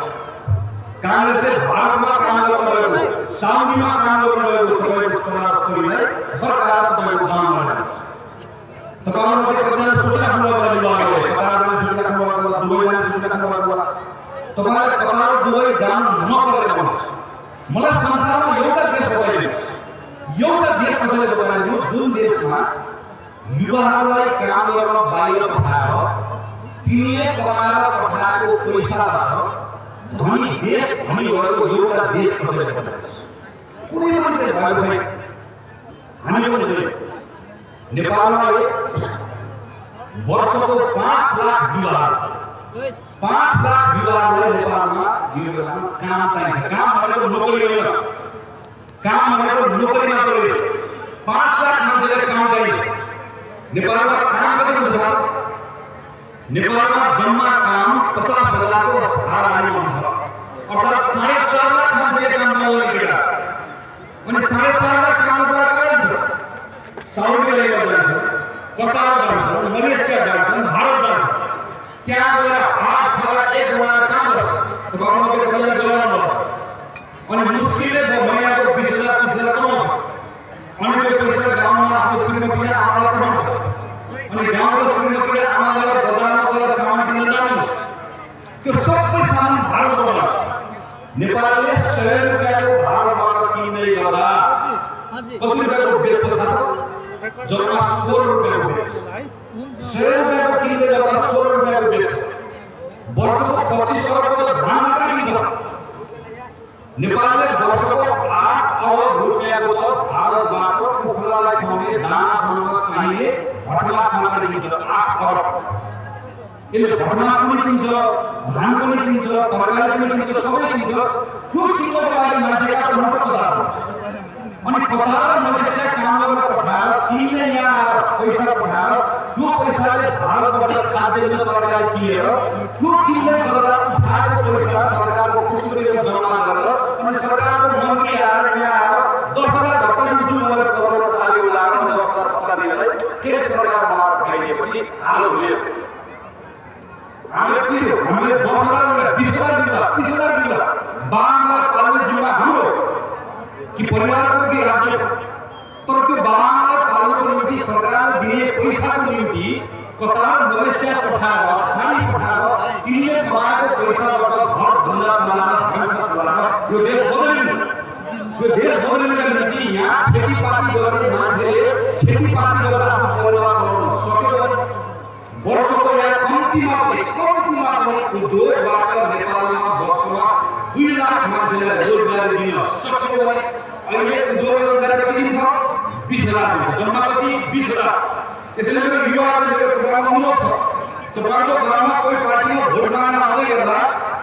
कांग्रेसले भारतमा काम गर्न गएको साउदीमा काम गर्न गएको तपाईँको छोरा छोरीलाई फर्काएर तपाईँको गाउँमा ल्याउँछ तपाईहरुले कतै सोचिराख्नु होला विवाहले कतारमा सोचिराख्नु होला दुबईमा सोचिराख्नु होला तपाईलाई कतार दुबई जान नपरेको हुन्छ मलाई संसारमा एउटा देश बताइदिनुस् एउटा देश कसैले बताइदिनु जुन देशमा युवाहरूलाई काम गर्न बाहिर पठाएर तिनीले कमाएर पठाएको पैसाबाट धनी देश धनी भएको एउटा देश कसैले बताइदिनुस् कुनै पनि देश भएको छैन हामी पनि नेपालमा वर्षको 5 लाख युवा 5 लाख युवाहरूलाई नेपालमा यो बेलामा काम चाहिन्छ काम भनेको नोकरी होइन काम भनेको नोकरी नगरे 5 लाख मान्छेलाई काम चाहिन्छ नेपालमा काम कति हुन्छ नेपालमा जम्मा काम 50,000 को हाराहारी हुन्छ अर्थात् 4.5 लाख मान्छेले काम नगरेका अनि 4.5 लाख काम गर्दा अनि मुस्किलले महिनाको 20,000 30,000 कमाउँछ अनि त्यो पैसा गाउँमा आफ्नो श्रीमतीले आमालाई पठाउँछ अनि गाउँको श्रीमतीले आमालाई बजारमा गएर सामान किन्न जानुहुन्छ त्यो सबै सामान भारतबाट आउँछ नेपालले 100 रुपैयाँको भारतबाट किन्दै गर्दा कति रुपैयाँको बेच्छ थाहा छ जम्मा 16 रुपैयाँको बेच्छ 100 रुपैयाँको किन्दै गर्दा 16 रुपैयाँको बेच्छ वर्षको 25 करोडको धान मात्र किन्छ नेपालले वर्षको 8 अरब रुपैयाँको भारतबाट कुखुरालाई खुवाउने दाना बनाउन चाहिने भटमास मात्र किन्छ 8 अरब यसले भटमास पनि किन्छ धान पनि किन्छ तरकारी पनि किन्छ सबै किन्छ त्यो किन्नको लागि मान्छेका कतार अनि कतार मलेसिया काम गर्न पठाएर तिनले यहाँ आएर पैसा पठाएर त्यो पैसाले भारतबाट खाद्यान्न तरकारी किनेर त्यो किन्दै गर्दा उठाएको पैसा सरकारको खुकुरीमा जम्मा गरेर अनि सरकारको मन्त्री आएर यहाँ आएर 10,000 भत्ता दिन्छु भनेर करोड ताली उडाएर 10,000 भत्ता दिनलाई के सरकारमा खाइदिएपछि हाल हुने हामीले 10,000 20,000 दिला 30,000 दिला बाङमा पाल्ने जिम्मा हाम्रो कि परिवारको कि राज्य तर त्यो बाङमा पाल्नको निम्ति सरकारले दिने पैसाको निम्ति कतार मलेसिया पठाएर खानी पठाएर तिनले कमाएको पैसाबाट घर धन्दा चलाएर भान्सा चलाएर यो देश बदलिनुका निम्ति यहाँ खेतीपाती गर्ने मान्छेले खेतीपाती गरेर आफ्नो परिवार चलाउन सक्यो वर्षको यहाँ कम्तीमा उद्योगबाट नेपालमा वर्षमा 2 लाख मान्छेलाई रोजगारी दिन सक्यो भने अहिले उद्योग रोजगारी कति दिन्छ 20,000 दिन्छ जम्मा कति 20,000 त्यसैले मेरो युवाहरूले मेरो कुरामा अनुरोध छ तपाईहरुको गाउँमा कोही पार्टीमा भोट माग्न आउँदै गर्दा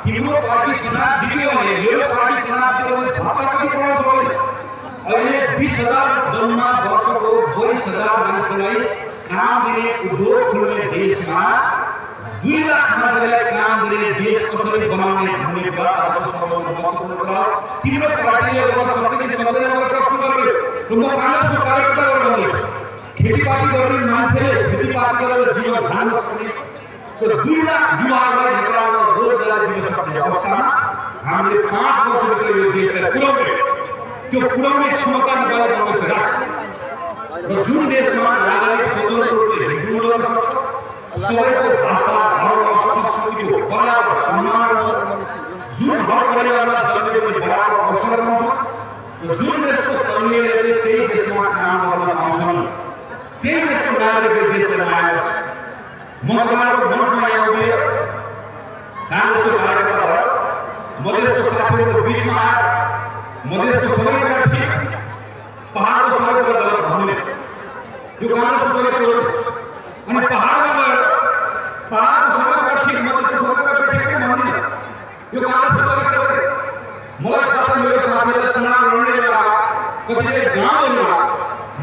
तिम्रो पार्टी चुनाव जित्यो भने मेरो पार्टी चुनाव जित्यो भने भत्ता कति पाउँछ भने अहिले 20,000 जम्मा वर्षको 22,000 मान्छेलाई काम दिने उद्योग खोल्ने देशमा 2 लाख मान्छेलाई काम दिने देश कसरी बनाउने भन्ने कुरा अब सबैभन्दा महत्त्वपूर्ण कुरा तिम्रो पार्टीले गर्न सक्छ कि सक्दैन भनेर प्रश्न गर्यो र म काङ्ग्रेसको कार्यकर्ता गर्दै खेतीपाती गर्ने मान्छेले खेतीपाती गरेर जीवन धान्न सक्ने त्यो 2 लाख युवाहरूलाई नेपालमा रोजगारी दिन सक्ने अवस्थामा हामीले 5 वर्षभित्र यो देशलाई पुर्याउने क्षमता नेपालले काङ्ग्रेसले राख्छ र जुन देशमा नागरिक स्वतन्त्र रूपले हिँड्न सक्छ सबैको भाषा धर्म संस्कृतिको बराबर सम्मान जुन घर परिवारमा जन्मेको बराबर अवसर पाउँछ जुन देशको तरुणीहरूले त्यही देशमा काम गर्न पाउँछन् त्यही देशको नागरिकले देशलाई माया गर्छ म तपाईँहरूको मञ्चमा यहाँ उभिएर काङ्ग्रेसको कार्यकर्ता भएर मधेसको साथीहरूको बिचमा आएर मधेसको सबैभन्दा ठिक पहाडको सबैभन्दा गलत भन्ने यो काङ्ग्रेसको चरित्र हो अनि पहाडमा गएर पहाडको सबैभन्दा ठिक मधेसको सबैभन्दा ठिक भन्ने यो काङ्ग्रेसको चरित्र हो मलाई थाहा छ मेरो साथीहरूलाई चुनाव लड्ने बेला कतिपय गाउँहरूमा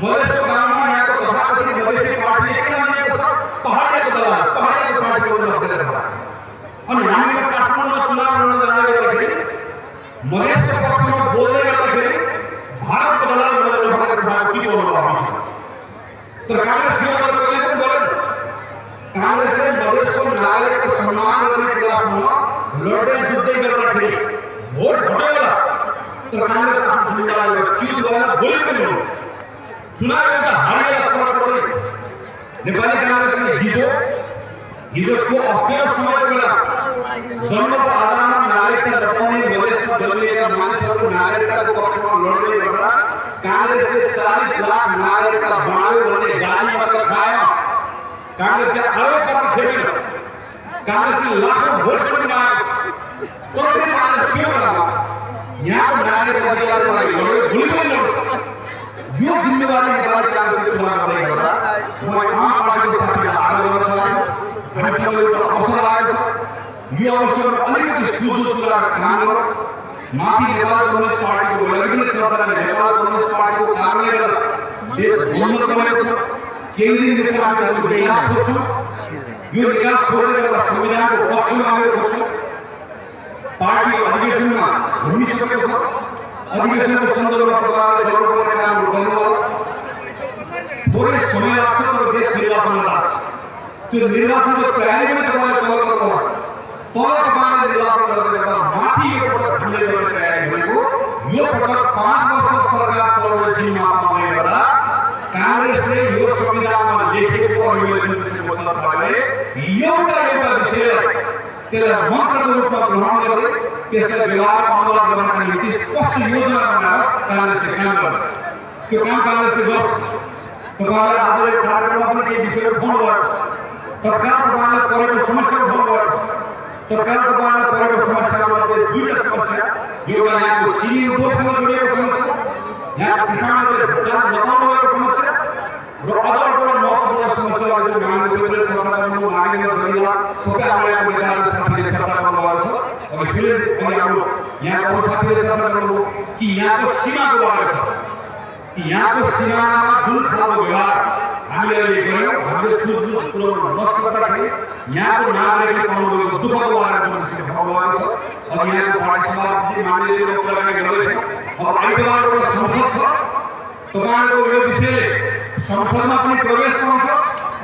मधेसको गाउँमा यहाँको तथाकथित मधेसी पार्टीले के मानेको छ पहाडको दल पहाडको पार्टी बोल्न सक्दैन अनि हामीले काठमाडौँमा चुनाव लड्न जाँदा गर्दाखेरि मधेसको पक्षमा बोल्दै गर्दाखेरि भारतको दलाल बोलेर उठाएको के बोल्नु भएको छ तर काङ्ग्रेस यो गरेर पनि बोलेन काङ्ग्रेसले मधेसको नागरिकको सम्मान गर्ने कुरामा लड्दै जुझ्दै गर्दाखेरि भोट घट्यो तर काङ्ग्रेस आफ्नो जिम्मेवारी चिज गरेर बोलेको पनि चुनाव एउटा हारेर फरक पर्दैन नेपाली काङ्ग्रेसले हिजोको अप्ठ्यारो समयको बेला जन्मको आधारमा नागरिकता लटाउने मधेसमा जन्मिएका मानिसहरूको नागरिकताको पक्षमा लड्दै गर्दा काङ्ग्रेसले 40 लाख नागरिकता बाँड्यो भन्ने गाली मात्र खाएन काङ्ग्रेसले आरोप मात्र खेपेन काङ्ग्रेसले लाखौं भोट पनि मागेको तर पनि काङ्ग्रेस के गर्ला यहाँको नागरिक अधिकारलाई लड्यो भोलि पनि लड्छ यो जिम्मेवारी नेपाली काङ्ग्रेसले पुरा गर्दै गर्दा म आम पार्टीको साथीलाई आग्रह गर्न चाहन्छु हामीसँग एउटा अवसर आएको छ यो अवसरमा अलिकति सुझाव तुल्याएर काम गर माथि नेपाल कम्युनिस्ट पार्टीको विभिन्न संस्थाले नेपाल कम्युनिस्ट पार्टीको कारणले गर्दा देश भ्रष्ट भएको छ केही दिन नेपालको विकास खोज्छौँ यो विकास खोज्दै गर्दा संविधानको पक्षमा आएर खोज्छौँ पार्टी अधिवेशनमा घुमिसकेको छ अधिवेशनको सन्दर्भमा तपाईँहरूले गर्नुपर्ने कामहरू गर्नुहोला थोरै समय लाग्छ तर देश निर्वाचनमा लाग्छ त्यो निर्वाचनको तयारी पनि तपाईँले तल गर्नुहोला तल तपाईँले निर्वाचन गर्दै गर्दा माथि एकपटक हामीले गर्ने तयारी भनेको यो पटक 5 वर्ष सरकार चलाउने जिम्मा पाउने गर्दा कांग्रेसले यो संविधानमा लेखेको अभिलेखको संस्थाले एउटा विषयलाई त्यसलाई मन्त्रको रूपमा ग्रहण गरे त्यसलाई व्यवहारमा अनुवाद गर्नका निम्ति स्पष्ट योजना बनाएर कांग्रेसले काम गर्यो। त्यो काम कांग्रेसले गर्छ। तपाईहरुले आजको कार्यक्रममा पनि केही विषयहरू फोन गर्छ। तत्काल तपाईहरुलाई परेको समस्याहरू फोन गर्छ। तत्काल तपाईहरुलाई परेको समस्यामध्ये दुईटा समस्या, एउटा यहाँको चिनी उद्योगसँग जोडिएको समस्या, यहाँ किसानहरूले भुक्तान बताउनु भएको समस्या र अझ महत्त्वपूर्ण समस्याहरू जो माग्नेहरूले चर्चा गर्नु माग्ने गरिला सबै हाम्रो नेताहरू साथीले चर्चा गर्नुभएको छ। अब सुनिए अनि हाम्रो यहाँको अरू साथीले चर्चा गर्नु कि यहाँको सीमाको बारेमा छ कि यहाँको सीमामा जुन खालको व्यवहार हामीले अहिले गर्यौँ हामीले सुझबुझ पुर्याउन नसक्दाखेरि यहाँको नागरिकले पाउनुभएको दुःखको बारेमा मानिसले भन्नुभएको छ। अब यहाँको पार्टी सभापति माननीय कुराकानी गर्दै अब आइतबार एउटा संसद छ। तपाईहरुको यो विषयले संसदमा पनि प्रवेश पाउँछ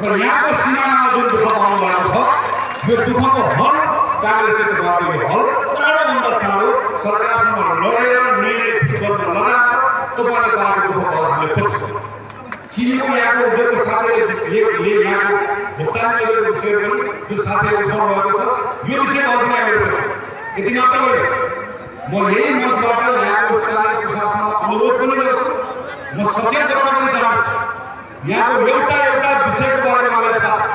र यहाँको सीमामा जुन दुःख पाउनु भएको छ यो दुःखको हल कांग्रेसले तपाईँको हल चाँडोभन्दा चाँडो सरकारसँग लडेर निर्णय ठिक गर्न लगाएर तपाईँले पाएको दुःखको हल हामीले खोज्छौँ। चिनीको यहाँको उद्योगको साथीले यहाँको भुक्तान गरेको विषय पनि जुन साथीहरूले उठाउनु भएको छ यो विषयको हल पनि हामीले खोज्छौँ। यति मात्र होइन, म यही मञ्चबाट यहाँको स्थानीय प्रशासनलाई अनुरोध पनि गर्छु, म सचेत गर्न पनि चाहन्छु। यहाँको एउटा विषयको बारेमा मलाई थाहा छ।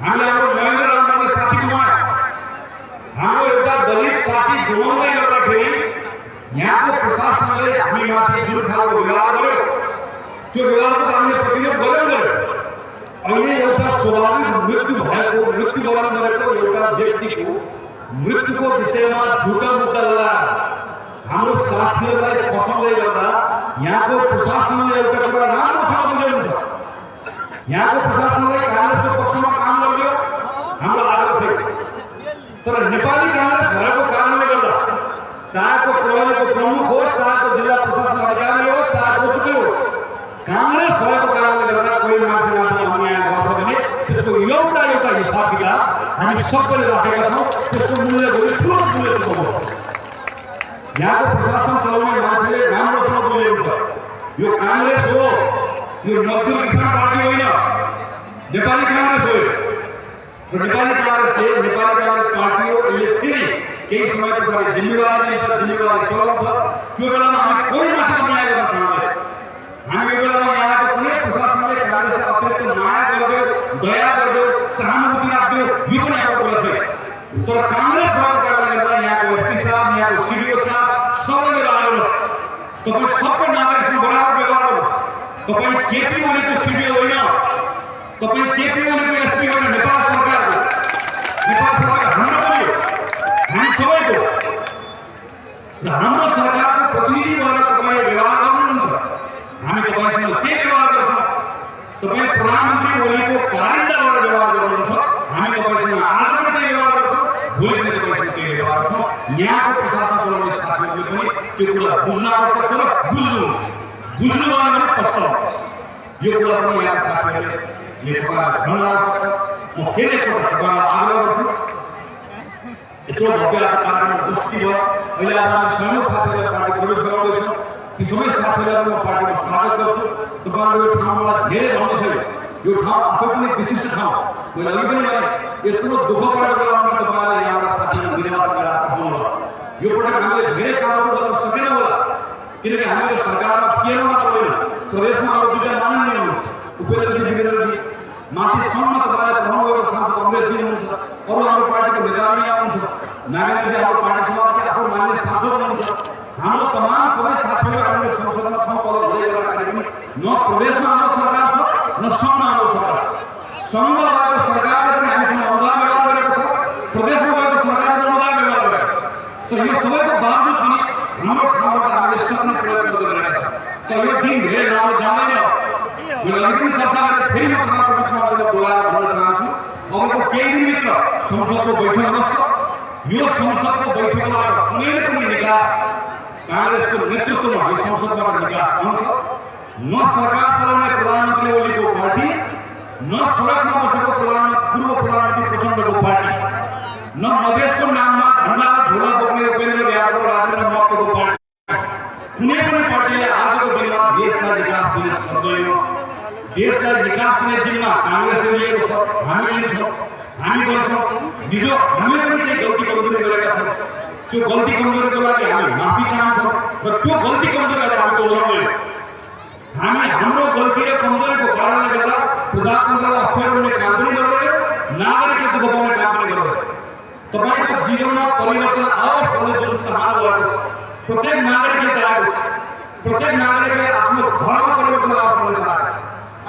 हामीले हाम्रो नरेन्द्र रामले साथी गुमायो, हाम्रो एउटा दलित साथी गुमाउँदै गर्दाखेरि यहाँको प्रशासनले हामीमाथि जुन खालको व्यवहार गर्यो त्यो व्यवहारको हामीले प्रतिरोध गर्यो। अहिले एउटा स्वाभाविक मृत्यु वरण गरेको एउटा व्यक्तिको मृत्युको विषयमा झुटा मुद्दा लगाएर हाम्रो साथीहरूलाई फसाउँदै गर्दा यहाँको प्रशासनले एउटा कुरा राम्रोसँग बुझाउनु छ। यहाँको प्रशासनले कांग्रेसको पक्षमा काम गर्यो हाम्रो आग्रह छ। तर नेपाली कांग्रेस भएको कारणले गर्दा चाहेको प्रहरीको प्रमुख होस्, चाहेको जिल्ला प्रशासन अधिकारी होस्, चाहे जोसुकै होस्, कांग्रेस भएको कारणले गर्दा कोही मान्छेमाथि अन्याय गर्छ भने त्यसको एउटा हिसाब किताब हामी सबैले राखेका छौँ। त्यसको मूल्य भोलि ठुलो मूल्य चुकाउनु। यहाँको प्रशासन चलाउने मान्छेले राम्रोसँग बुझेको छ यो कांग्रेस हो, यो मजदुर किसान पार्टी होइन, नेपाली कांग्रेस हो। र नेपाली कांग्रेस पार्टी हो। यसले फेरि केही समय पछाडि जिम्मेवारी लिन्छ, जिम्मेवारी चलाउँछ। त्यो बेलामा हामी कोही माथि अन्याय गर्न चाहँदैन। हामी यो बेलामा यहाँको कुनै प्रशासनले कांग्रेसलाई अतिरिक्त माया गरिदियो, दया गरिदियो, सहानुभूति राखिदियो यो पनि हाम्रो कुरा छैन। तर कांग्रेस भएको कारणले गर्दा यहाँको एसपी साहब, यहाँको सिडिओ साहब सबैले मेरो आग्रह छ, तपाईँ सबै नागरिकसँग बराबर व्यवहार गर्नुहोस्। तपाईँ केपी ओलीको सिडिओ होइन, तपाईँ केपी ओलीको एसपी होइन, नेपाल सरकार हाम्रो पनि हो, हामी सबैको र हाम्रो सरकारको प्रतिनिधि भएर तपाईँले व्यवहार गर्नुहुन्छ। हामी तपाईँसँग के व्यवहार गर्छौँ? तपाईँ प्रधानमन्त्री ओलीको कारिन्दा भएर व्यवहार गर्नुहुन्छ, हामी तपाईँसँग आज पनि त्यही व्यवहार गर्छौँ, भोलि पनि तपाईँसँग त्यही व्यवहार गर्छौँ। यहाँको प्रशासन चलाउने साथीहरूले पनि त्यो कुरा बुझ्न आवश्यक छ र बुझ्नुहुन्छ। बुझ्नु भएन भने पस्ताउनुहुन्छ। यो कुरा पनि यहाँको साथीहरूले तपाईँलाई भन्न आवश्यक छ। म फेरि एकपल्ट तपाईँलाई आग्रह गर्छु, यत्रो भव्य कार्यक्रम उपस्थिति भयो। अहिले आज हामी स्वयं साथीहरूलाई पार्टी प्रवेश गराउँदैछौँ। ती सबै साथीहरूलाई म पार्टीमा स्वागत गर्छु। तपाईँहरू यो ठाउँमा धेरै भन्नु छैन, यो ठाउँ आफै पनि विशिष्ट ठाउँ। मैले अघि पनि भने यत्रो दुःख परेको बेलामा तपाईँलाई यहाँबाट साथीहरू धन्यवाद गरेर आउनुभयो। यो पटक हामीले धेरै कामहरू गर्न सकेनौँ होला, किनकि हामीले सरकारमा थिएन मात्र होइन, प्रदेशमा हाम्रो दुईटा माननीय हुनुहुन्छ, उपेन्द्रजी वीरेन्द्रजी, माथि सम्म तपाईँलाई पठाउनुभएको साथी कङ्ग्रेसजी हुनुहुन्छ, अरू हाम्रो पार्टीको नेताहरू यहाँ हुनुहुन्छ, नागरिकले हाम्रो पार्टी सभापति आफू मान्ने सांसद हुनुहुन्छ। हाम्रो तमाम सबै साथीहरू हामीले संसदमा छौँ तल हुँदै गर्दाखेरि पनि न प्रदेशमा हाम्रो सरकार छ न सङ्घमा हाम्रो सरकार छ। सङ्घमा भएको सरकारले पनि हामीसँग अनुदान व्यवहार गरेको छ, प्रदेशमा भएको सरकारले अनुदान व्यवहार गरेको छ। तर यो सबैको बावजुद पनि हाम्रो ठाउँबाट हामीले सक्ने प्रयत्न गरिरहेका छौँ। तर यो दिन धेरै लामो जाँदैन। मैले अघि पनि चर्चा गरेर फेरि म तपाईँको बिचमा बोलाएर भन्न चाहन्छु, अबको केही दिनभित्र संसदको बैठक बस्छ। यो संसदको बैठकबाट कुनै न कुनै निकास कांग्रेसको नेतृत्वमा यो संसदबाट निकास आउँछ। न सरकार चलाउने प्रधानमन्त्री ओलीको पार्टी, न सडकमा बसेको पूर्व प्रधानमन्त्री प्रचण्डको पार्टी, न मधेसको नाममा झन्डा झोला बोक्ने उपेन्द्र यादव राजेन्द्र महतोको पार्टी, कुनै पनि पार्टीले आजको दिनमा देशलाई विकास दिने सक्दैन। देशलाई विकास दिने जिम्मा कांग्रेसले लिएको छ, हामी लिन्छौँ, हामी गर्छौँ। हिजो हामीले पनि केही गल्ती कमजोरी गरेका छौँ, त्यो गल्ती कमजोरीको लागि हामी माफी चाहन्छौँ र त्यो गल्ती कमजोरीलाई हामी दोहोऱ्याउँदैनौँ। हामी हाम्रो गल्ती र कमजोरीको कारणले गर्दा प्रजातन्त्रलाई अप्ठ्यारो हुने काम पनि गर्दैन, नागरिकको दुःख पाउने काम पनि गर्दैन। तपाईको जीवनमा परिवर्तन आओस् भन्ने जुन चाहना भएको छ प्रत्येक नागरिकले चाहेको छ। प्रत्येक नागरिकले आफ्नो घरमा परिवर्तन आओस् भन्ने चाहेको छ,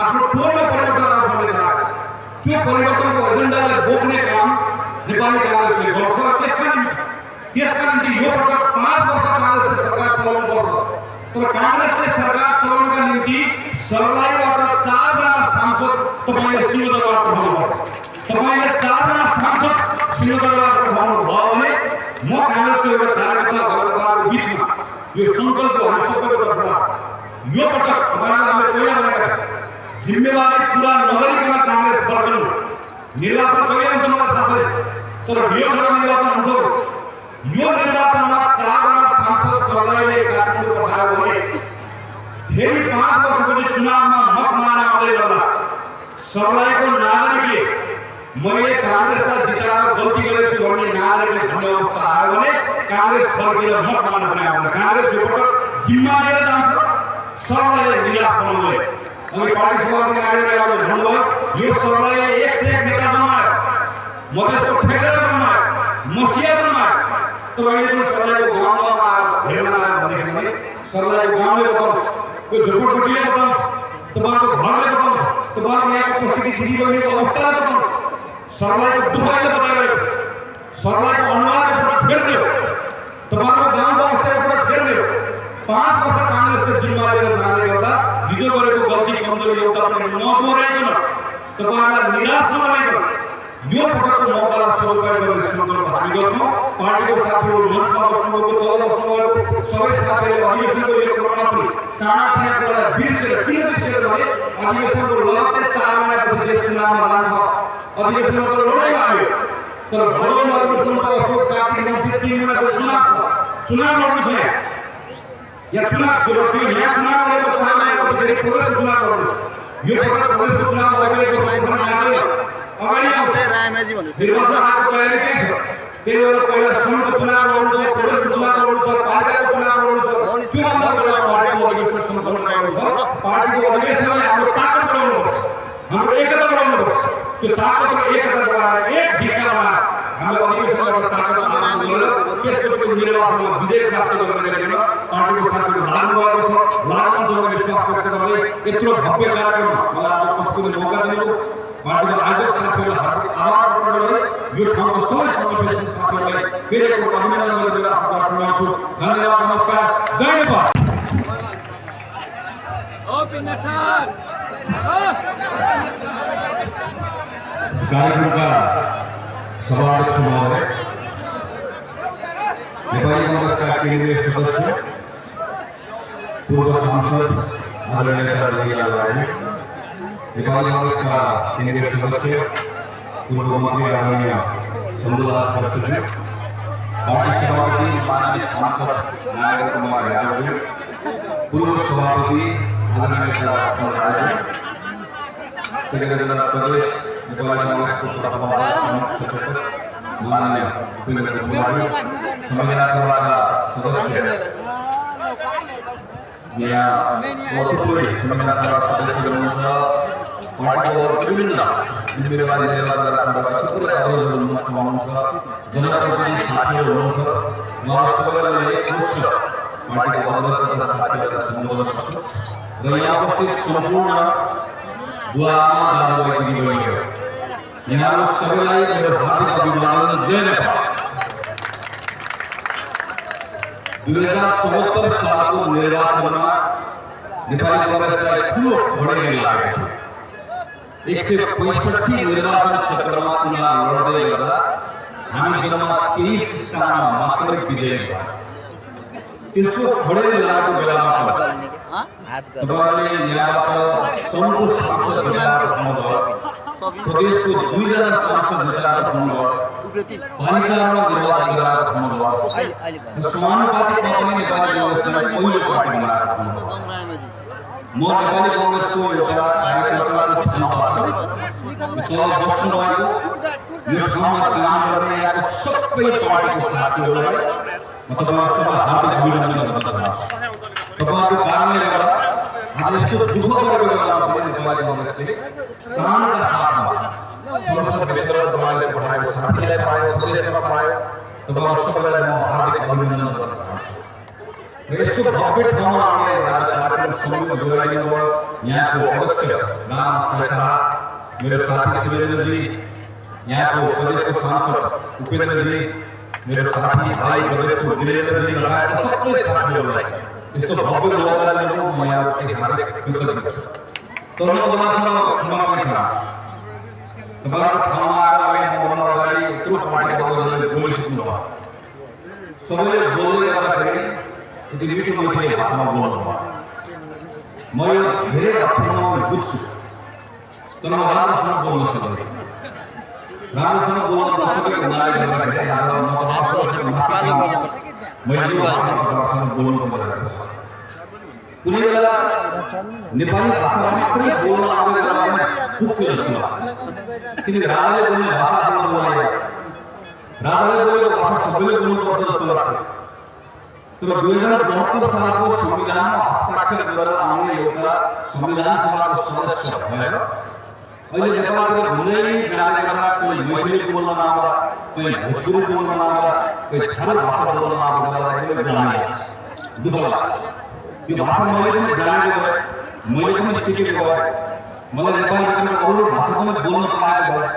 आफ्नो टोलमा परिवर्तन आओस् भन्ने चाहेको छ। त्यो परिवर्तनको एजेन्डालाई बोक्ने काम नेपाली कांग्रेसले गर्छ र त्यसका निम्ति यो पटक 5 वर्ष कांग्रेसले सरकार चलाउनु पर्छ। तर कांग्रेसले सरकार चलाउनका निम्ति सर्लाहीबाट 4 जना सांसद तपाईले सिंहदरबार पठाउनुपर्छ। तपाईले 4 जना सांसद सिंहदरबार पठाउनु भयो भने म कांग्रेसको एउटा कार्यकर्ता कार्यकर्ताको बीचमा यो संकल्प हामी सबैको तर्फबाट यो पटक तपाईँलाई हामीले पहिला भनेका छौँ, जिम्मेवारी पूरा नगरिकन कांग्रेस फर्कनु। निर्वाचन कहिले हुन्छ मलाई थाहा छैन, तर यो निर्वाचन हुन्छ। यो निर्वाचनमा 4 जना सांसद सर्लाहीले काठमाडौँ पठायो भने फेरि 5 वर्षपछि चुनावमा मत माग्न आउँदै गर्दा सर्लाहीको नागरिकले मैले कांग्रेसलाई जिताएर गल्ती गरेछु भन्ने नागरिकले भन्ने अवस्था आयो भने कांग्रेस फर्केर मत माग्न पनि आउँदैन। कांग्रेस यो पटक जिम्मा लिएर जान्छ, सर्लाहीलाई निराश बनाउँदै। अघि पार्टी सभापति नारायणले भन्नुभयो यो सर्लाहीले 1 से 1 नेता जन्मायो, मधेसको ठेकेदार जन्मायो, मसिया जन्मायो। तपाईले पनि सर्लाहीको गाउँमा हेर्न आयो भनेदेखि सर्लाहीको गाउँले बताउँछ, त्यो झोपडपट्टीले बताउँछ, तपाईको घरले बताउँछ, तपाईको यहाँको उपस्थिति दिदीबहिनीको अवस्थाले बताउँछ। सर्लाहीको दुःखले बताइरहेको छ, सर्लाहीको अनुहारको कुरा फेर्दियो, तपाईको गाउँको अवस्थाको कुरा फेर्दियो। 5 वर्ष कांग्रेसले जिम्मा लिएर जाँदै गर्दा हिजो गरेको गल्ती कमजोरी एउटा पनि नदोहोऱ्याइकन तपाईलाई निराश नगराइकन यो पटकको मौकालाई सदुपयोग गर्ने संकल्प हामी गर्छौँ। पार्टीको साथीहरू मञ्चमा बस्नुभएको, तल बस्नुभएको सबै साथीहरूले अधिवेशनको एक क्रममा पनि सानातिना कुरालाई बिर्सेर किन बिर्सेर भने अधिवेशनको लगत्तै 4 महिनापछि देश चुनावमा जान्छ। अधिवेशनमा त लडाइँ आयो, तर भगवान अशोक कार्तिक मङ्सिर 3 महिनाको चुनाव लड्नु छ। या चुनाव यो यहाँ चुनाव गरेको प्रदेश चुनाव गर्नु, यो प्रदेशको चुनाव भइरहेको अगाडि आउँछ। रायमाझी भन्दै निर्वाचनको तयारी के छ? त्यही भएर पहिला सङ्घको चुनाव गर्नु छ, प्रदेशको चुनाव गर्नु छ, पार्टीको चुनाव गर्नु छ। पार्टीको अधिवेशनले हाम्रो ताकत बढाउनुपर्छ, हाम्रो एकता बढाउनुपर्छ। त्यो ताकत र एकता बढाएर एक ढिक्का बनाएर हाम्रो अधिवेशनबाट ताकत त्यसपछि निर्वाचनमा विजय प्राप्त गर्ने गरेर पार्टीको साथीहरू लाग्नुभएको छ। लाग्नुहुन्छ भन्ने विश्वास व्यक्त गर्दै यत्रो भव्य कार्यक्रममा मलाई उपस्थित हुने मौका दिनुभयो। पार्टीको आयोजक साथीहरूलाई हार्दिक आभार प्रकट गर्दै यो ठाउँको सबै संगठन साथीहरूलाई फेरि एकपल्ट अभिनन्दन गरेर आफ्नो टुङ्गाउँछु। धन्यवाद, नमस्कार, जय नेपाल। कार्यक्रमका सभाध्यक्ष महोदय, नेपाली कांग्रेसका केन्द्रीय सदस्य, पूर्व सांसद आदरणीय नेता रविलाल राई, नेपाली कांग्रेसका केन्द्रीय सदस्य, पूर्व मन्त्री आदरणीय शम्भुदास बस्टुजी, पार्टी सभापति माननीय सांसद नारायण कुमार यादवजी, पूर्व सभापति आदरणीय नेता लक्ष्मण रायजी, सेक्रेटरी जनरल प्रदेश नेपाली कांग्रेसको प्रथम सदस्य माननीय उपेन्द्र कुमारजी, संविधान सभाका सदस्य यहाँ थुप्रै संविधान सभा सदस्य हुनुहुन्छ, पार्टीको विभिन्न जिम्मेवारी निर्वाह गर्नुभएका थुप्रै अध्यक्षहरू हुनुहुन्छ, जनप्रतिनिधि साथीहरू हुनुहुन्छ। म सबैलाई एकमुष्ट पार्टीको अध्यक्ष तथा साथीहरूलाई सम्बोधन गर्छु र यहाँ उपस्थित सम्पूर्ण बुवाआमा दाजुभाइ दिदीबहिनीहरू, यहाँहरू सबैलाई मेरो हार्दिक अभिवादन। जय नेपाल। 2074 सालको निर्वाचनमा नेपाली कांग्रेसलाई ठुलो खडेरी लागेको थियो। 165 निर्वाचन क्षेत्रमा चुनाव लड्दै गर्दा हामी जम्मा 23 स्थानमा मात्रै विजयी भयो। त्यसको खडेरी लागेको बेलामा तपाईले यहाँबाट सङ्घको सांसद जिताएर आउनुभयो, प्रदेशको 2 जना सांसद जिताएर आउनुभयो, बालिकामा निर्वाचन गराएर धन्यवाद समानुपातिक पनि नेपाली कांग्रेसलाई पहिलो पार्टी बनाएर म नेपाली कांग्रेसको एउटा कार्यकर्ताको संस्थापक तल बस्नु भएको यो ठाउँमा काम गर्ने यहाँको सबै पार्टीको साथीहरूलाई म तपाईहरु सबैलाई हार्दिक अभिनन्दन गर्न चाहन्छु। तपाईहरुको कारणले गर्दा आज यस्तो दुःख गरेको बेलामा पनि नेपाली कांग्रेसले शानका साथमा संसदभित्र तपाईले पठाएको साथीलाई पायो, प्रदेशमा पायो, तपाईहरु सबैलाई म हार्दिक अभिनन्दन गर्न चाहन्छु। र यस्तो भव्य ठाउँमा आउने कार्यक्रम समूहमा जोडिनु भयो यहाँको अध्यक्ष रामकृष्ण शाह, मेरो साथी सुरेन्द्रजी, यहाँको प्रदेशको सांसद उपेन्द्रजी, मेरो साथी भाइ प्रदेशको वीरेन्द्रजी लगायत सबै साथीहरूलाई यस्तो भव्य मौका दिनु म यहाँलाई हार्दिक कृतज्ञ छु। तर म तपाईहरुसँग क्षमा पनि चाहन्छु। तपाईहरु ठाउँमा आएर आउनु अगाडि यत्रो पार्टीको अगाडि बोलिसक्नु भयो। सबैले बोल्दै गर्दाखेरि यति मिठो मिठो भाषामा बोल्नु भयो। म यो धेरै अक्षरमा बुझ्छु, तर म राम्रोसँग बोल्न सक्दिनँ। राम्रोसँग बोल्न नसकेको हुनाले गर्दाखेरि आज म तपाईहरुसँग मैले यो भाषासँग बोल्नु परिरहेको छ। कुनै बेला नेपाली भाषा मात्रै बोल्न आउने बेलामा पुग्थ्यो जस्तो लाग्छ, किनकि राजाले बोल्ने भाषा आफ्नो बोल्दैन, राजाले बोलेको भाषा सबैले बोल्नुपर्छ जस्तो लाग्थ्यो। तर 2072 सालको संविधानमा हस्ताक्षर गरेर आउने एउटा संविधान सभाको सदस्य भएर अहिले नेपालको घुम्दै जाने बेला कोही मैथिली बोल्न नआउँदा, कोही भोजपुरी बोल्न नआउँदा, कोही थारू भाषा बोल्न नआउँदा एकदमै गाह्रो लाग्छ, दुःख लाग्छ। यो भाषा मैले पनि जानेको भए, मैले पनि सिकेको भए, मलाई नेपालीको अरू भाषा पनि बोल्न पाएको भए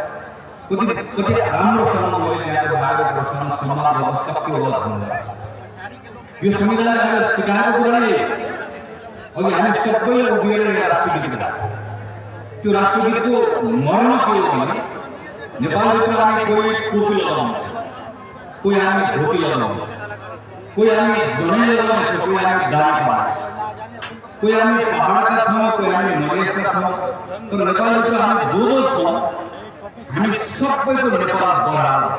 कति राम्रोसँग मैले यहाँको नागरिकहरूसँग सम्वाद गर्न सक्यो होला भन्ने लाग्छ। यो संविधानले हामीलाई सिकाएको कुरा नै अघि हामी सबैले उभिएर राष्ट्रगीत गायौँ। त्यो राष्ट्रगीतको मर्म के हो भने नेपालभित्र हामी कोही टोपी लगाउँछ, कोही हामी धोती लगाउँछ, कोही हामी जनै लगाउँछ, कोही हामी दाम पाउँछ, कोही हामी पहाडका छौँ, कोही हामी मधेसका छौँ। तर नेपालभित्र हामी जो छौँ हामी सबैको नेपाल बराबर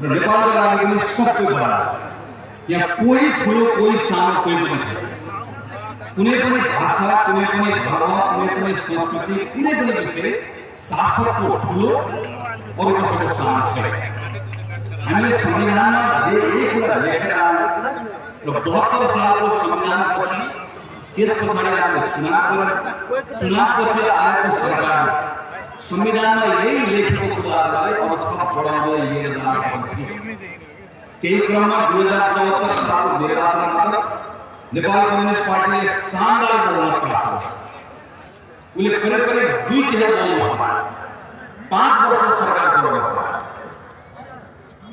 र नेपालको लागि पनि सबै बराबर। यहाँ कोही ठुलो कोही सानो कोही पनि छैन। कुनै पनि भाषा, कुनै पनि धर्म, कुनै पनि संस्कृति, कुनै पनि विषय शासकको ठुलो अरू कसैको सानो छैन। हामीले संविधानमा जे कुरा लेखेर आयौँ र 72 सालको संविधानपछि त्यस पछाडि हामीले चुनाव गर्यौँ। चुनावपछि आएको सरकार संविधानमा यही लेखेको कुराहरूलाई अब थप बढाउँदै लिएर जानु थियो। त्यही क्रममा 2074 सालको निर्वाचनमा नेपाल कम्युनिस्ट पार्टीले शानदार बहुमत प्राप्त गर्यो। उसले करिब 2 तिहाई बहुमत पायो, 5 वर्ष सरकार चलाएको थियो।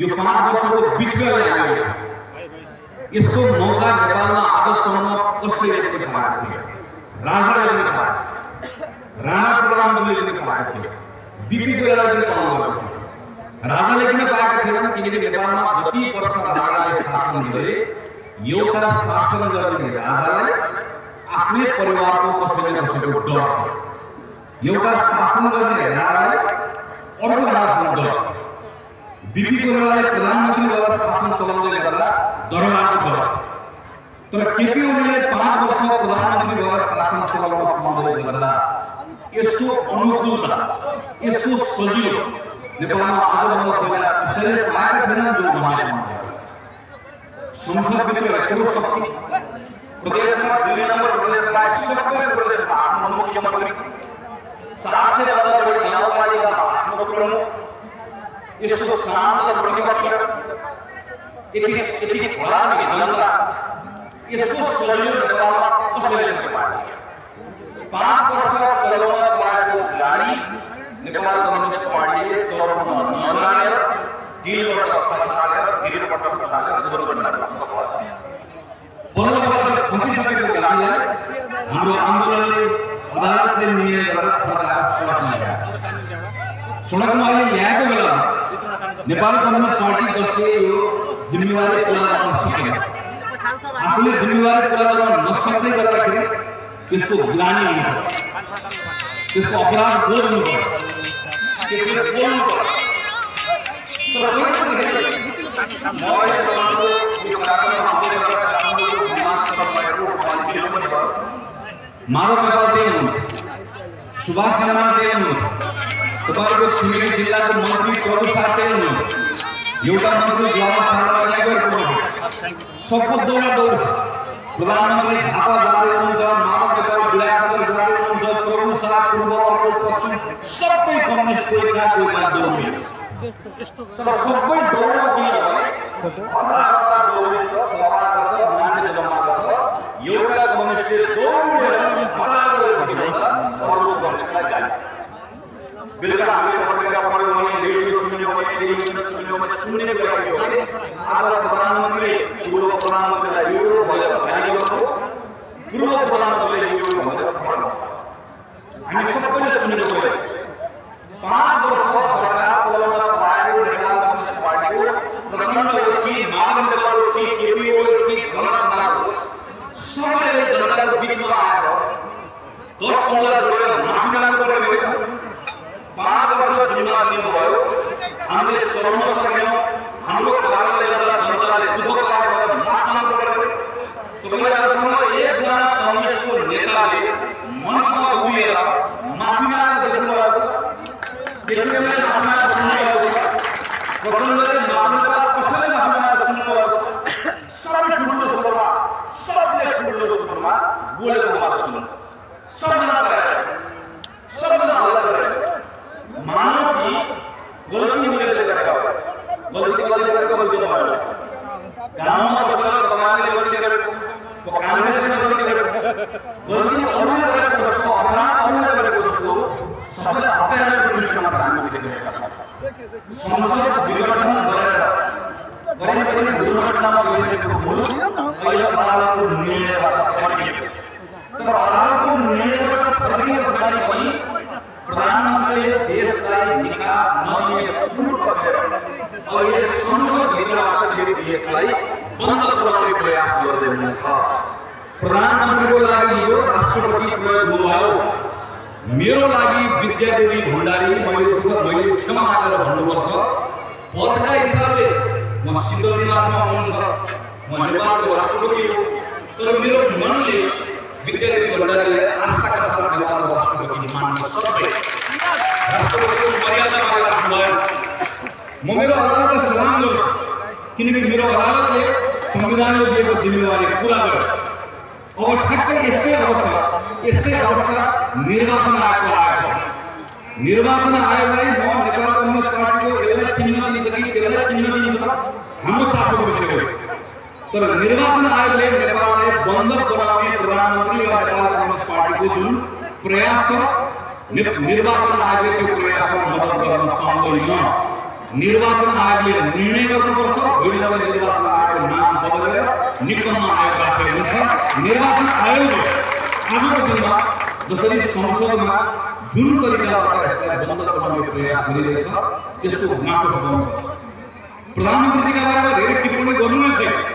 यो 5 वर्षको बिचमा आएको छ। यसको मौका नेपालमा आजसम्म कसैले पनि पाएको थिएन। राजाले पनि पाएको, राणा प्रधानमन्त्रीले पनि पाएको थियो, बीपी कोइरालाले पनि पाउनुभएको थियो। राजाले किन पाएका थिएनन्? किनकि नेपालमा जति वर्ष राजाले शासन गरे एउटा शासन गर्ने राजालाई आफ्नै परिवारको कसैले कसैको डर थियो। एउटा शासन गर्ने राजालाई अर्को राजासँग डर थियो। बीपी कोइरालाले प्रधानमन्त्रीबाट शासन चलाउँदै गर्दा दरबारको डर थियो। तर केपी ओलीले 5 वर्ष प्रधानमन्त्रीबाट शासन चलाउन पाउँदै गर्दा यस्तो अनुकूलता, यस्तो सजिलो नेपालमा आजभन्दा पहिला कसैले पाएका थिएनन्। जो उहाँले संसदभित्र यत्रो शक्ति, प्रदेशमा 2 नम्बर प्रदेशमा सबै प्रदेशमा आफ्नो मुख्यमन्त्री, 700 भन्दा बढी गाउँपालिकामा आफ्नो प्रमुख, यस्तो शान्त प्रतिपक्ष, यति भलामी जनता, यस्तो सजिलो नेपालमा कसैले पनि पाएन। 5 वर्ष चलाउन पाएको गाडी नेपाल कम्युनिस्ट पार्टीले चलाउन नजानेर दिलबाट खसालेर भिरबाट खसालेर जोर गर्न सक्छ। बल्ल खसिसकेको गाडीलाई हाम्रो आन्दोलनले अदालतले निर्णय गरेर फर्काएर सडकमा अहिले ल्याएको बेलामा नेपाल कम्युनिस्ट पार्टी जसले यो जिम्मेवारी पुरा गर्न सकेन, आफूले जिम्मेवारी पुरा गर्न नसक्दै गर्दाखेरि त्यसको ग्लानि हुनुपर्छ, त्यसको अपराध बोध हुनुपर्छ, त्यसले बोल्नुपर्छ। तर माधव नेपाल देन सुभाष खनाल देन तपाईको छिमेकी जिल्लाको मन्त्री प्रभु साथेन एउटा मन्त्री ज्वाला सारा ल्याएको सबको दौडा दौड छ प्रधानमन्त्री झापा जाँदै हुनुहुन्छ माधव नेपाल बिराटनगर जाँदै हुनुहुन्छ प्रभु साथ पूर्व अर्को पश्चिम सबै कम्युनिस्ट कोइका दौड तर सबै दौड किन एउटा कम्युनिस्टले दौडेर बेलुका हामीले पत्रिका पढ्यौँ भने रेडियो सुन्यौँ भने टेलिभिजन सुन्यौँ भने सुन्ने गरिरहेको थियो आज प्रधानमन्त्रीले पूर्व प्रधानमन्त्रीलाई यो भनेर भनिएको पूर्व प्रधानमन्त्रीले यो भनेर भन्नु हामी सबैले सुनेको भयो 5 वर्ष सरकार चलाउन पाएको नेपाल कम्युनिस्ट पार्टीको प्रचण्ड उसकी माधव नेपाल उसकी केपी उसकी गलत नाम सबैले जनताको बीचमा आएर 10-15 जोडेर माफी माग्नु पर्यो 5 वर्ष जिम्मा दिनुभयो हामीले चलाउन सकेनौँ हाम्रो कारणले गर्दा जनताले दुःख पाएर माफ माग्नु पर्यो तपाईले आजसम्म एकजना कम्युनिस्टको नेताले मञ्चमा उभिएर माफी माग्नु देख्नुभएको छ केपीले माफी माग्नु सुन्नुभएको छ प्रचण्डले माफी माग्नु कसैले माफी माग्नु सुन्नुभएको छ सबै ठुलो स्वरमा सबले ठुलो स्वरमा बोलेको मात्र सुन्नु सबजना मानव की गलती मिले गरेको गलती गरेको भयो गाउँमा बसेर कमाने गलती गरेको काङ्ग्रेसले गलती गरेको गलती अरूले गरेको जस्तो अपराध अरूले गरेको जस्तो सबै अपराध पुलिसमा काम गरिरहेका छन् संसद विघटन गरेर दुर्घटनामा गइरहेको मुलुक अहिले अदालतको निर्णयबाट फर्किएको छ तर अदालतको निर्णयबाट फर्किएपछि पनि प्रधानमन्त्रीले देशलाई निकास नदिने सुरु गरेर अहिले संसद भित्रबाट यो देशलाई बन्द गराउने प्रयास गर्दै हुनुहुन्छ प्रधानमन्त्रीको लागि यो राष्ट्रपति प्रयोग हुनुभयो मेरो लागि विद्यादेवी भण्डारी मैले क्षमा मागेर भन्नुपर्छ पदका हिसाबले म शीतल निवासमा हुनुहुन्छ म नेपालको राष्ट्रपति हो तर मेरो मनले विद्यादेवी भण्डारीलाई आस्थाका साथ नेपालको राष्ट्रपति मान्न सबै राष्ट्रपतिको मर्यादामा राख्नुभयो म मेरो अदालतलाई सलाम गर्छु किनकि मेरो अदालतले संविधानले दिएको जिम्मेवारी पुरा गर्यो अब ठ्याक्कै यस्तै अवस्था निर्वाचन आयोगको आएको छ निर्वाचन आयोगलाई म नेपाल कम्युनिस्ट पार्टीको एउटा चिन्ह दिन्छ कि त्यसलाई चिन्ह दिन्छ हाम्रो चासोको विषय हो तर निर्वाचन आयोगले नेपाललाई बन्द बनाउने प्रधानमन्त्री र नेपाल कम्युनिस्ट पार्टीको जुन प्रयास छ निर्वाचन आयोगले त्यो प्रयासमा मद्दत गर्न पाउँदैन निर्वाचन आयोगले निर्णय गर्नुपर्छ भोलिसम्म निर्वाचन आयोगको नाम बदलेर निकम्मा आयोग राखेको हुन्छ निर्वाचन आयोगले आजको दिनमा जसरी संसदमा जुन तरिकाबाट यसलाई बन्द बनाउने प्रयास गरिरहेछ त्यसको माटो बनाउनुपर्छ प्रधानमन्त्रीजीका बारेमा धेरै टिप्पणी गर्नु नै छैन